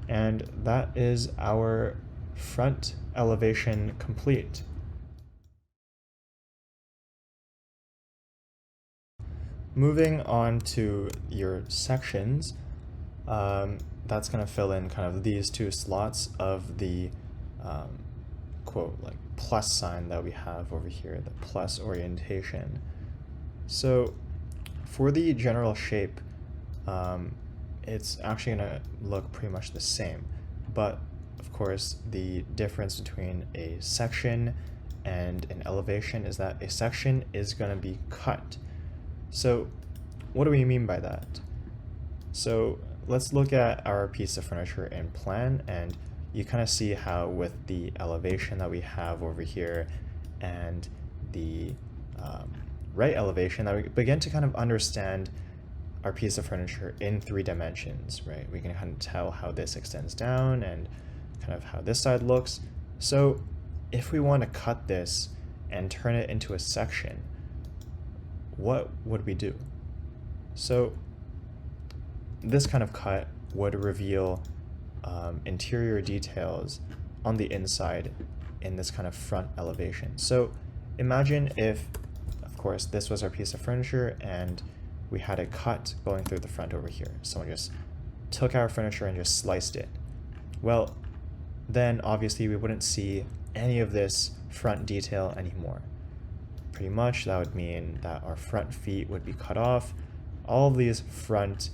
And that is our front elevation complete. Moving on to your sections, that's going to fill in kind of these 2 slots of the quote, like, plus sign that we have over here, the plus orientation. So for the general shape, it's actually going to look pretty much the same, but of course the difference between a section and an elevation is that a section is going to be cut. So what do we mean by that? So let's look at our piece of furniture in plan, and you kind of see how with the elevation that we have over here and the right elevation, that we begin to kind of understand our piece of furniture in 3 dimensions, right? We can kind of tell how this extends down and kind of how this side looks. So if we want to cut this and turn it into a section, what would we do? So this kind of cut would reveal interior details on the inside in this kind of front elevation. So imagine if, of course, this was our piece of furniture and we had a cut going through the front over here. Someone just took our furniture and just sliced it. Well, then obviously we wouldn't see any of this front detail anymore. Pretty much that would mean that our front feet would be cut off. All of these front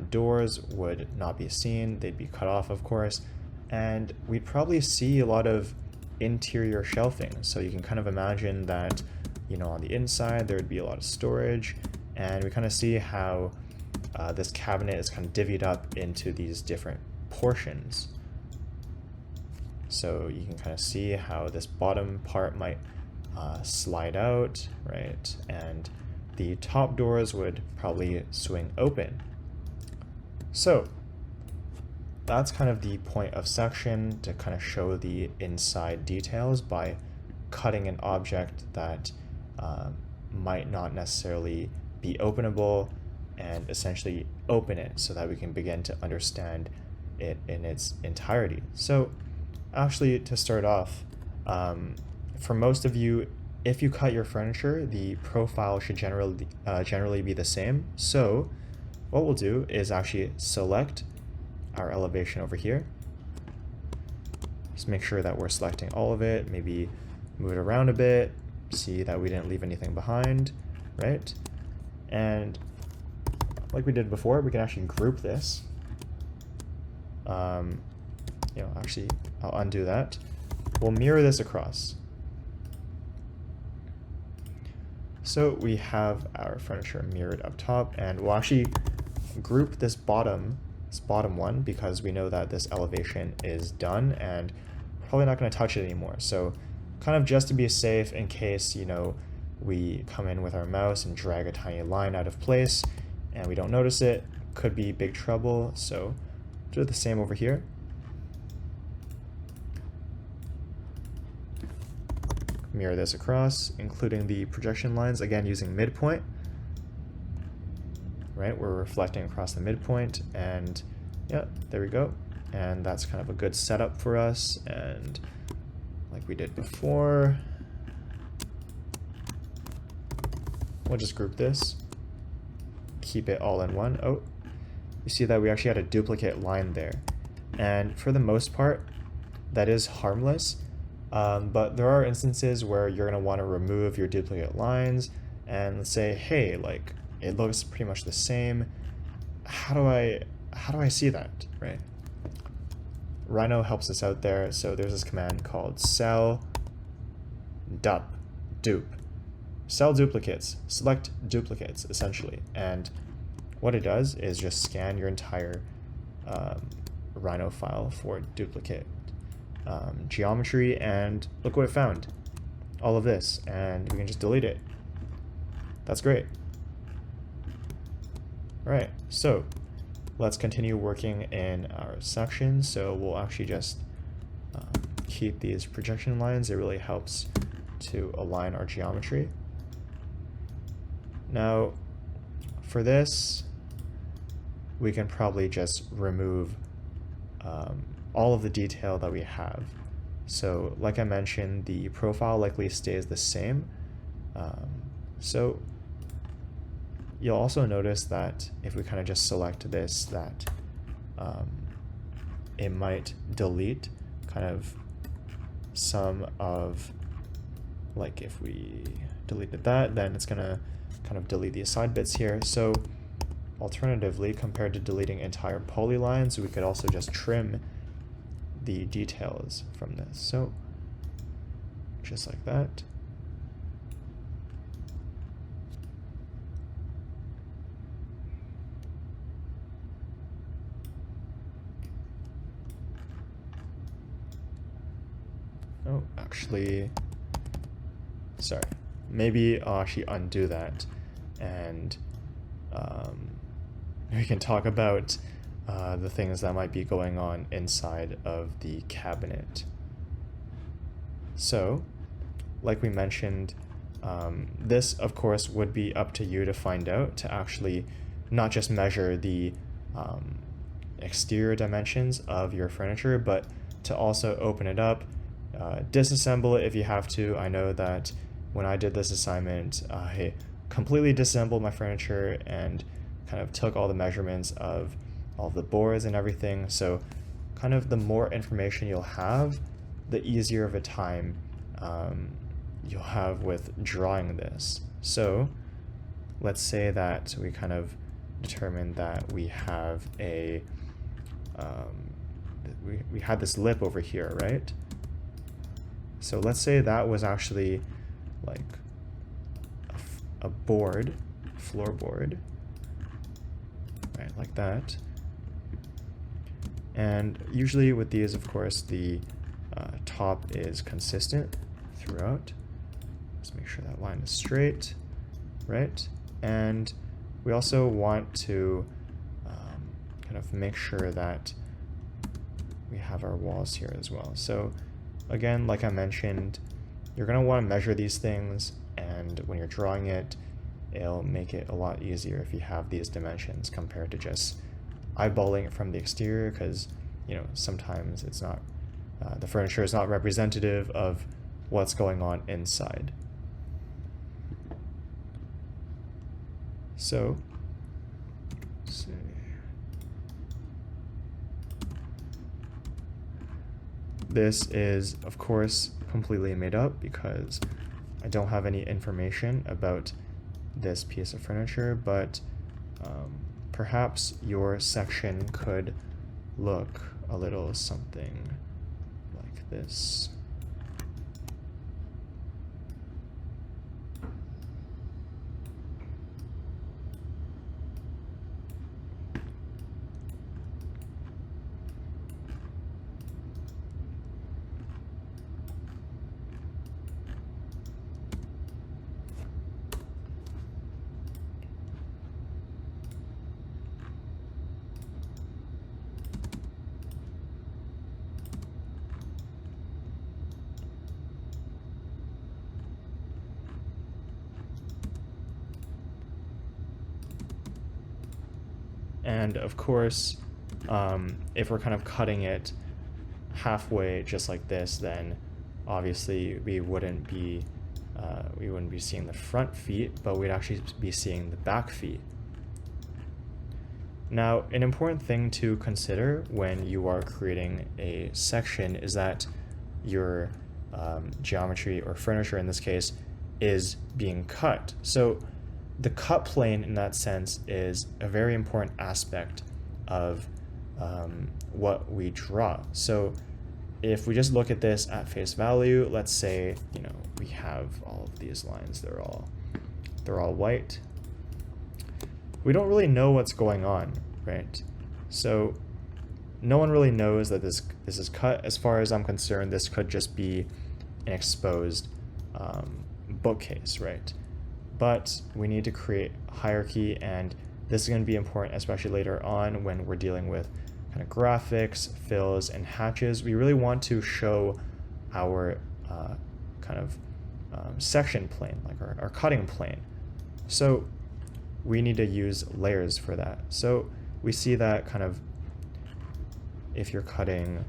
doors would not be seen. They'd be cut off, of course, and we'd probably see a lot of interior shelving. So you can kind of imagine that, you know, on the inside there would be a lot of storage, and we kind of see how this cabinet is kind of divvied up into these different portions. So you can kind of see how this bottom part might slide out, right? And the top doors would probably swing open. So that's kind of the point of section, to kind of show the inside details by cutting an object that might not necessarily be openable, and essentially open it so that we can begin to understand it in its entirety. So actually, to start off, for most of you, if you cut your furniture, the profile should generally be the same. So what we'll do is actually select our elevation over here. Just make sure that we're selecting all of it, maybe move it around a bit, see that we didn't leave anything behind, right? And like we did before, we can actually group this. Actually, I'll undo that. We'll mirror this across. So we have our furniture mirrored up top, and we'll actually group this bottom one, because we know that this elevation is done and probably not going to touch it anymore. So kind of just to be safe, in case, you know, we come in with our mouse and drag a tiny line out of place and we don't notice it, could be big trouble. So do the same over here. Mirror this across, including the projection lines, again using midpoint. Right, we're reflecting across the midpoint, and yeah, there we go. And that's kind of a good setup for us. And like we did before, we'll just group this, keep it all in one. Oh, you see that we actually had a duplicate line there. And for the most part, that is harmless. But there are instances where you're going to want to remove your duplicate lines and say, hey, like, it looks pretty much the same. How do I see that, right? Rhino helps us out there. So there's this command called cell dupe. Cell duplicates, select duplicates, essentially. And what it does is just scan your entire Rhino file for duplicate geometry, and look what it found. All of this, and we can just delete it. That's great. Alright, so let's continue working in our section. So we'll actually just keep these projection lines. It really helps to align our geometry. Now, for this, we can probably just remove all of the detail that we have. So like I mentioned, the profile likely stays the same. So you'll also notice that if we kind of just select this, that it might delete kind of some of, like if we deleted that, then it's gonna kind of delete the side bits here. So alternatively, compared to deleting entire polylines, we could also just trim the details from this. So just like that. Oh, actually, sorry. Maybe I'll actually undo that, and we can talk about the things that might be going on inside of the cabinet. So, like we mentioned, this of course would be up to you to find out, to actually not just measure the exterior dimensions of your furniture, but to also open it up, disassemble it if you have to. I know that when I did this assignment, I completely disassembled my furniture and kind of took all the measurements of all the boards and everything. So kind of the more information you'll have, the easier of a time you'll have with drawing this. So let's say that we kind of determined that we have a we had this lip over here, right? So let's say that was actually like a board, floorboard, right, like that. And usually with these, of course, the top is consistent throughout. Let's make sure that line is straight, right? And we also want to kind of make sure that we have our walls here as well. So again, like I mentioned, you're going to want to measure these things, and when you're drawing it, it'll make it a lot easier if you have these dimensions compared to just eyeballing it from the exterior, because sometimes it's not the furniture is not representative of what's going on inside. So let's see. This is, of course, completely made up because I don't have any information about this piece of furniture, but perhaps your section could look a little something like this. And of course, if we're kind of cutting it halfway just like this, then obviously we wouldn't be seeing the front feet, but we'd actually be seeing the back feet. Now, an important thing to consider when you are creating a section is that your geometry, or furniture in this case, is being cut. So the cut plane in that sense is a very important aspect of what we draw. So if we just look at this at face value, let's say we have all of these lines, they're all white. We don't really know what's going on, right? So no one really knows that this is cut. As far as I'm concerned, this could just be an exposed bookcase, right? But we need to create hierarchy, and this is going to be important, especially later on when we're dealing with kind of graphics, fills, and hatches. We really want to show our kind of section plane, like our cutting plane. So we need to use layers for that. So we see that kind of if you're cutting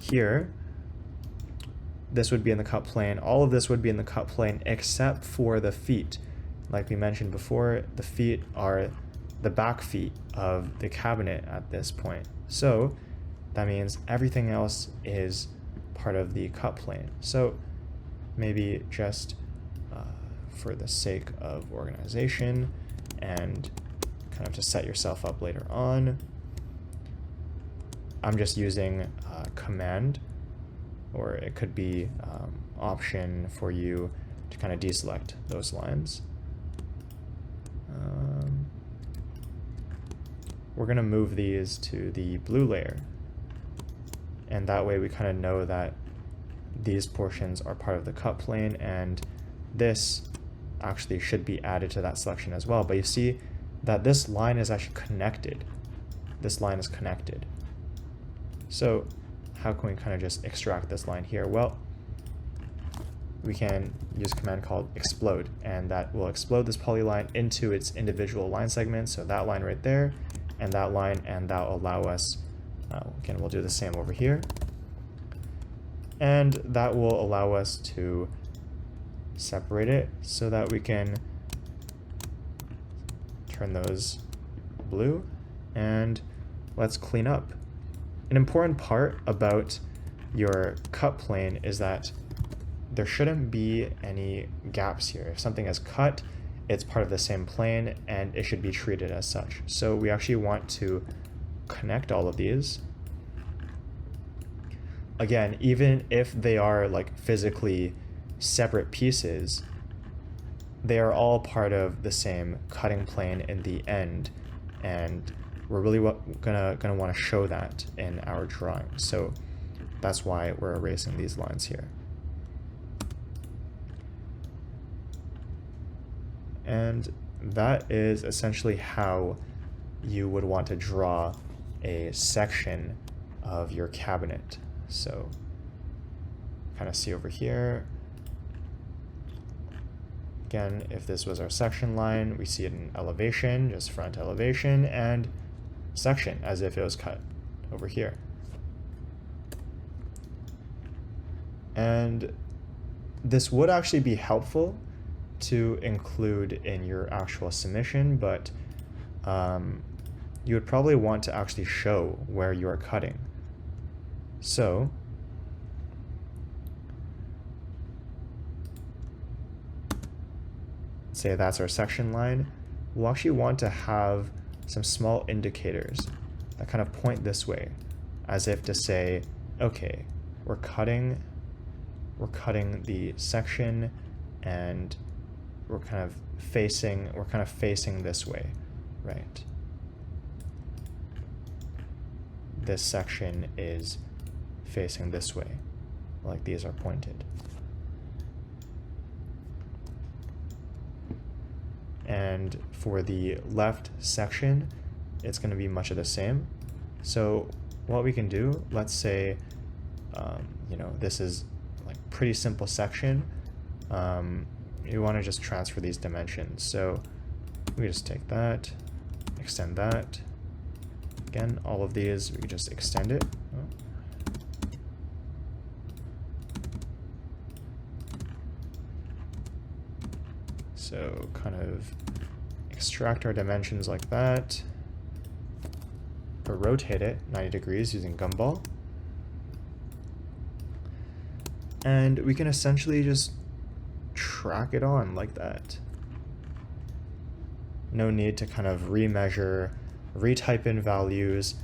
here, this would be in the cut plane. All of this would be in the cut plane except for the feet. Like we mentioned before, the feet are the back feet of the cabinet at this point. So that means everything else is part of the cut plane. So maybe just for the sake of organization and kind of to set yourself up later on, I'm just using command, or it could be option for you to kind of deselect those lines. We're going to move these to the blue layer, and that way we kind of know that these portions are part of the cut plane, and this actually should be added to that selection as well. But you see that this line is actually connected. This line is connected. So how can we kind of just extract this line here? Well, we can use a command called explode, and that will explode this polyline into its individual line segments. So that line right there, and that line, and that will allow us, again, we'll do the same over here. And that will allow us to separate it so that we can turn those blue. And let's clean up. An important part about your cut plane is that there shouldn't be any gaps here. If something is cut, it's part of the same plane and it should be treated as such. So we actually want to connect all of these. Again, even if they are like physically separate pieces, they are all part of the same cutting plane in the end, and we're really gonna want to show that in our drawing. So that's why we're erasing these lines here. And that is essentially how you would want to draw a section of your cabinet. So kind of see over here. Again, if this was our section line, we see it in elevation, just front elevation, and section, as if it was cut over here. And this would actually be helpful to include in your actual submission, but you would probably want to actually show where you are cutting. So say that's our section line. We'll actually want to have some small indicators that kind of point this way, as if to say, okay, we're cutting the section, and we're kind of facing this way, right? This section is facing this way, like these are pointed. And for the left section, it's going to be much of the same. So what we can do, let's say, you know, this is like pretty simple section. You want to just transfer these dimensions. So we just take that, extend that. Again, all of these, we can just extend it. So kind of extract our dimensions like that, or rotate it 90 degrees using gumball. And we can essentially just track it on like that. No need to kind of remeasure, retype in values.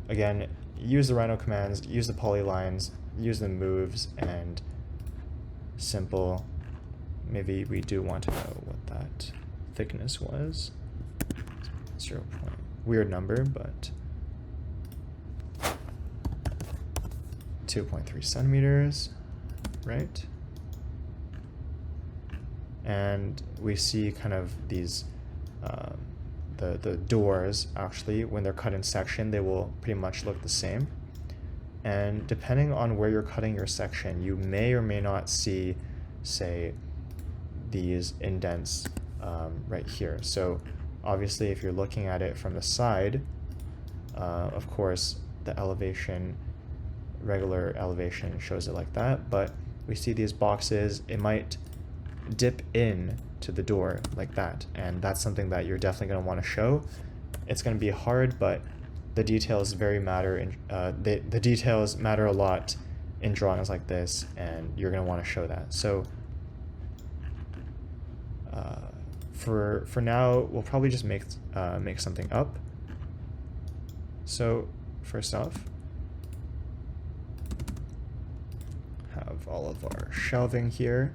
Again, use the Rhino commands, use the polylines, use the moves, and simple. Maybe we do want to know what that thickness was. 0. Weird number, but 2.3 centimeters, right? And we see kind of these, the doors, actually, when they're cut in section, they will pretty much look the same. And depending on where you're cutting your section, you may or may not see, say, these indents right here. So obviously, if you're looking at it from the side, of course, the elevation, regular elevation shows it like that, but we see these boxes, it might dip in to the door like that, and that's something that you're definitely going to want to show. It's going to be hard, but the details matter in, the details matter a lot in drawings like this, and you're going to want to show that. So for now, we'll probably just make something up. So first off, have all of our shelving here.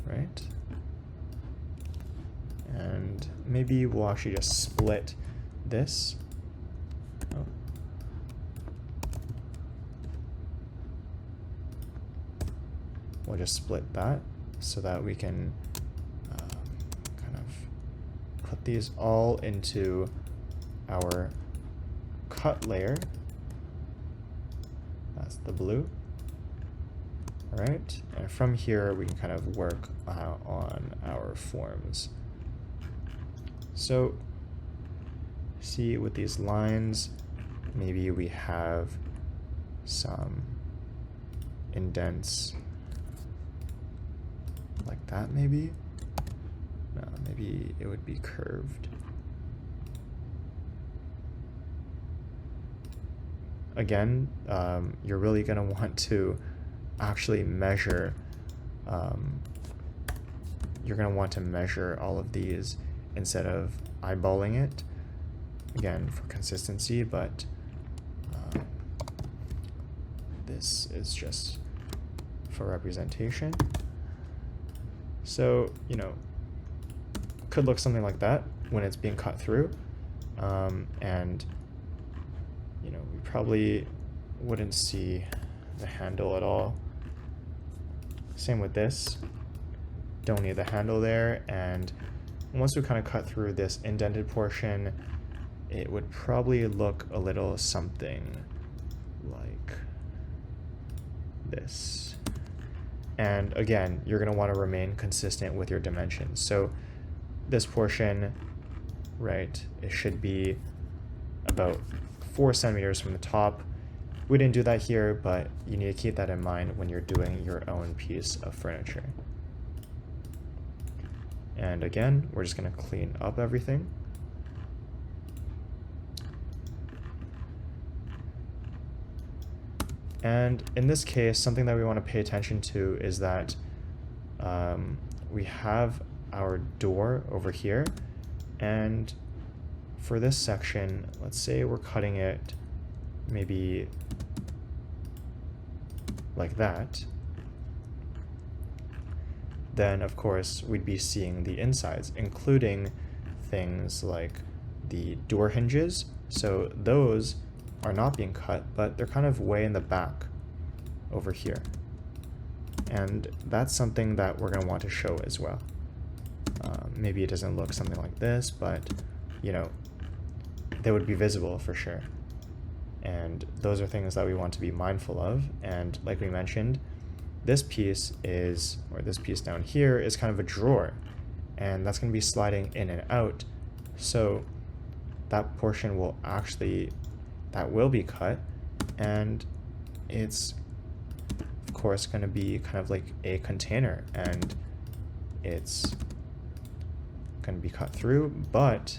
Right? And maybe we'll actually just split this. Oh. We'll just split that so that we can put these all into our cut layer. That's the blue. All right, and from here we can kind of work on our forms. So see with these lines, maybe we have some indents like that maybe. No, maybe it would be curved. Again, you're really going to want to actually measure, you're going to want to measure all of these instead of eyeballing it, again, for consistency, but this is just for representation. So, you know, could look something like that when it's being cut through, and you know, we probably wouldn't see the handle at all. Same with this, don't need the handle there, and once we kind of cut through this indented portion, it would probably look a little something like this. And again, you're going to want to remain consistent with your dimensions. So this portion, right, it should be about 4 centimeters from the top. We didn't do that here, but you need to keep that in mind when you're doing your own piece of furniture. And again, we're just going to clean up everything. And in this case, something that we want to pay attention to is that we have our door over here, and for this section, let's say we're cutting it maybe like that, then of course we'd be seeing the insides, including things like the door hinges. So those are not being cut, but they're kind of way in the back over here. And that's something that we're going to want to show as well. Maybe it doesn't look something like this, but you know, they would be visible for sure. And those are things that we want to be mindful of. And like we mentioned, this piece is, or this piece down here is kind of a drawer, and that's going to be sliding in and out. So that portion will actually, that will be cut, and it's of course going to be kind of like a container, and it's going to be cut through, but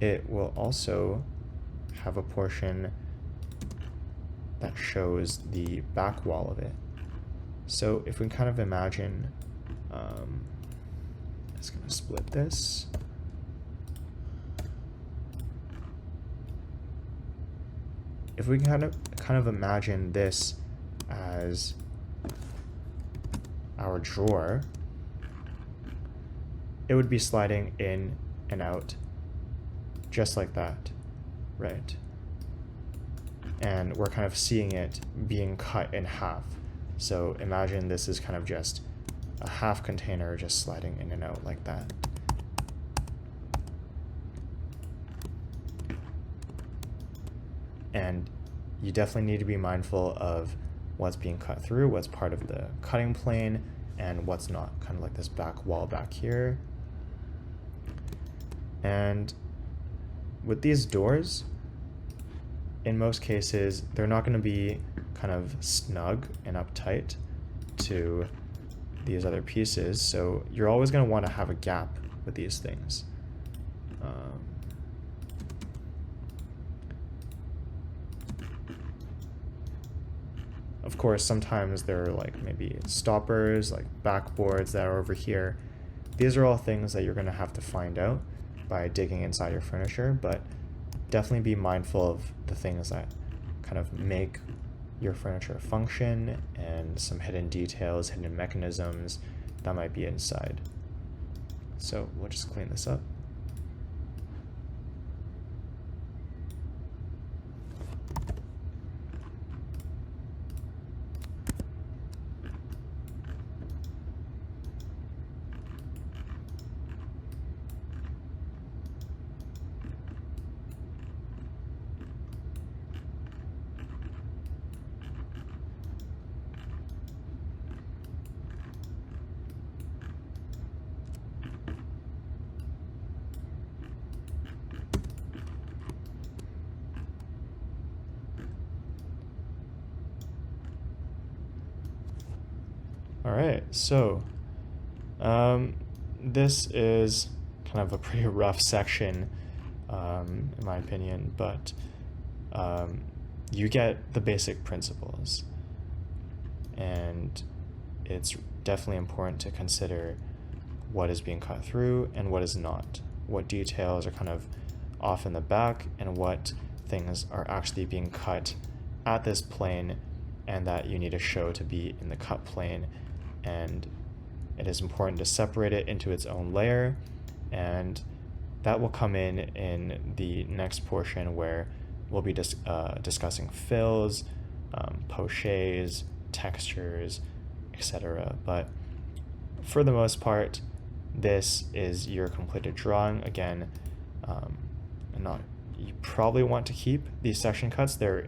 it will also have a portion that shows the back wall of it. So if we kind of imagine, it's going to split this. If we can kind of imagine this as our drawer, it would be sliding in and out just like that, right? And we're kind of seeing it being cut in half. So imagine this is kind of just a half container just sliding in and out like that. And you definitely need to be mindful of what's being cut through, what's part of the cutting plane, and what's not, kind of like this back wall back here. And with these doors, in most cases, they're not going to be kind of snug and uptight to these other pieces, so you're always going to want to have a gap with these things. Of course, sometimes there are like maybe stoppers, like backboards that are over here. These are all things that you're going to have to find out by digging inside your furniture, but definitely be mindful of the things that kind of make your furniture function and some hidden details, hidden mechanisms that might be inside. So we'll just clean this up. right, so this is kind of a pretty rough section, in my opinion, but you get the basic principles, and it's definitely important to consider what is being cut through and what is not, what details are kind of off in the back, and what things are actually being cut at this plane and that you need to show to be in the cut plane. And it is important to separate it into its own layer, and that will come in the next portion where we'll be discussing fills, pochés, textures, etc. But for the most part, this is your completed drawing. Again, you probably want to keep these section cuts. They're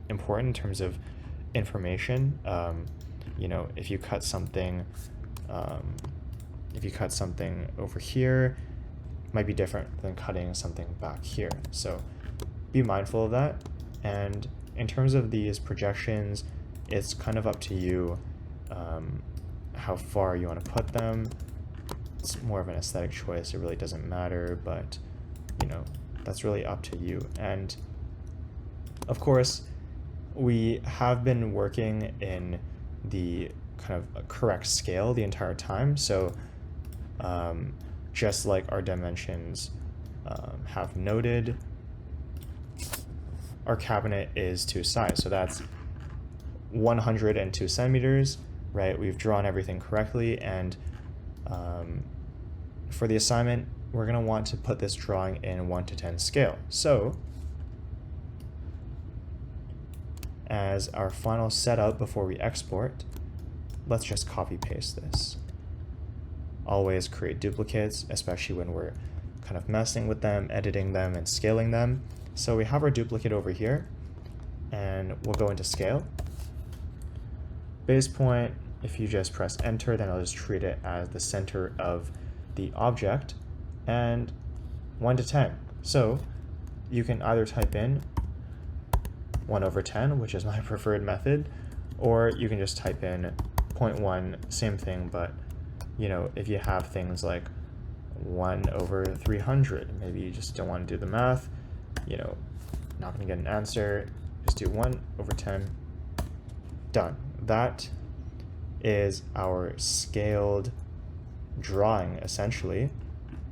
important in terms of information. You know, if you cut something over here, it might be different than cutting something back here. So be mindful of that. And in terms of these projections, it's kind of up to you how far you want to put them. It's more of an aesthetic choice. It really doesn't matter, but you know, that's really up to you. And of course, we have been working in the kind of correct scale the entire time. So just like our dimensions have noted, our cabinet is to size. So that's 102 centimeters, right? We've drawn everything correctly, and for the assignment, we're going to want to put this drawing in 1 to 10 scale. So as our final setup before we export, let's just copy paste this. Always create duplicates, especially when we're kind of messing with them, editing them, and scaling them. So we have our duplicate over here, and we'll go into scale. Base point, if you just press enter, then I'll just treat it as the center of the object, and 1 to 10. So you can either type in 1/10, which is my preferred method, or you can just type in 0.1, same thing, but you know, if you have things like 1/300, maybe you just don't want to do the math, you know, not going to get an answer, just do 1/10, done. That is our scaled drawing, essentially.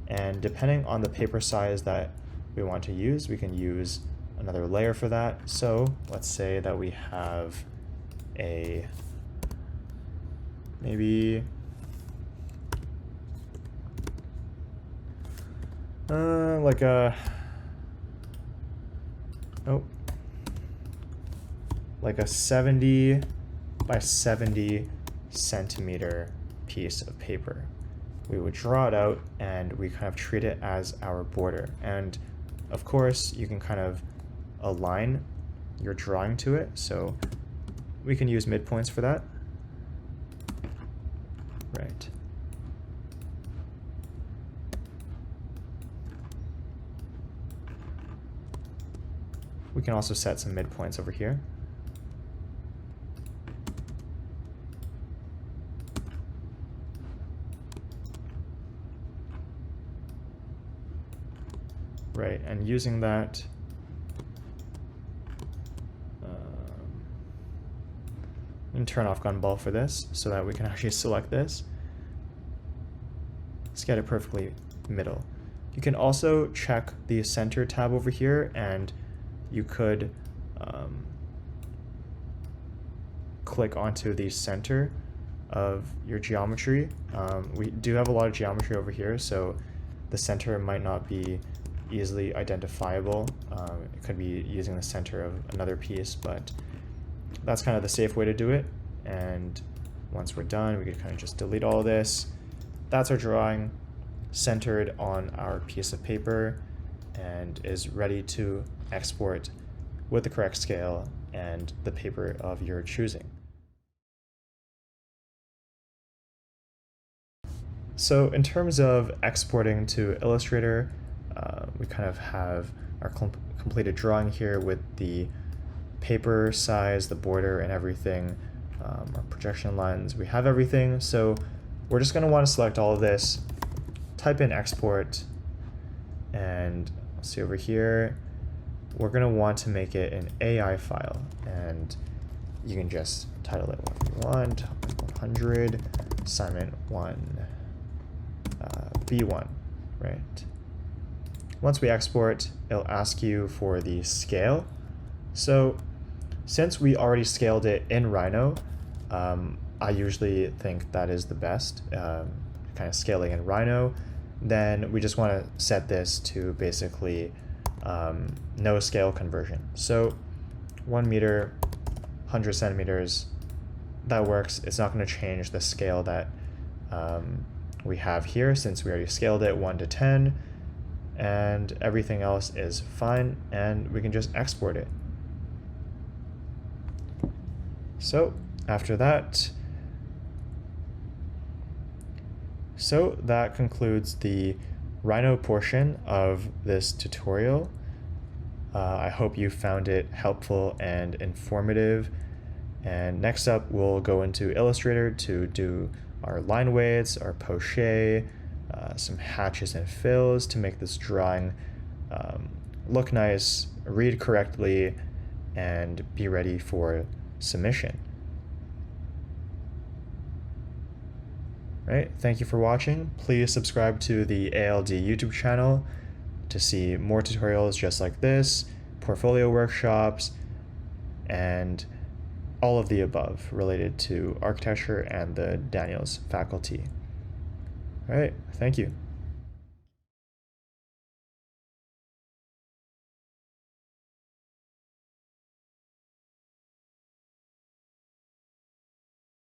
And depending on the paper size that we want to use, we can use another layer for that. So let's say that we have a maybe like a like a 70 by 70 centimeter piece of paper. We would draw it out and we kind of treat it as our border. And of course, you can kind of align your drawing to it. So we can use midpoints for that. Right. We can also set some midpoints over here. Right, and using that, and turn off gumball for this so that we can actually select this. Let's get it perfectly middle. You can also check the center tab over here, and you could click onto the center of your geometry. We do have a lot of geometry over here, so the center might not be easily identifiable. It could be using the center of another piece, but that's kind of the safe way to do it. And once we're done, we could kind of just delete all this. That's our drawing centered on our piece of paper and is ready to export with the correct scale and the paper of your choosing. So in terms of exporting to Illustrator, we kind of have our completed drawing here with the paper size, the border, and everything our projection lines, we have everything. So we're just going to want to select all of this, type in export, and let's see over here, we're going to want to make it an AI file, and you can just title it what you want, 100, assignment 1, B1, right? Once we export, it'll ask you for the scale. So since we already scaled it in Rhino, I usually think that is the best, kind of scaling in Rhino. Then we just want to set this to basically no scale conversion. So 1 meter, 100 centimeters, that works. It's not going to change the scale that we have here since we already scaled it 1 to 10, and everything else is fine, and we can just export it. So after that, that concludes the Rhino portion of this tutorial. I hope you found it helpful and informative. And next up, we'll go into Illustrator to do our line weights, our poche, some hatches and fills to make this drawing look nice, read correctly, and be ready for submission. Right, thank you for watching. Please subscribe to the ALD YouTube channel to see more tutorials just like this, portfolio workshops, and all of the above related to architecture and the Daniels faculty. All right, thank you.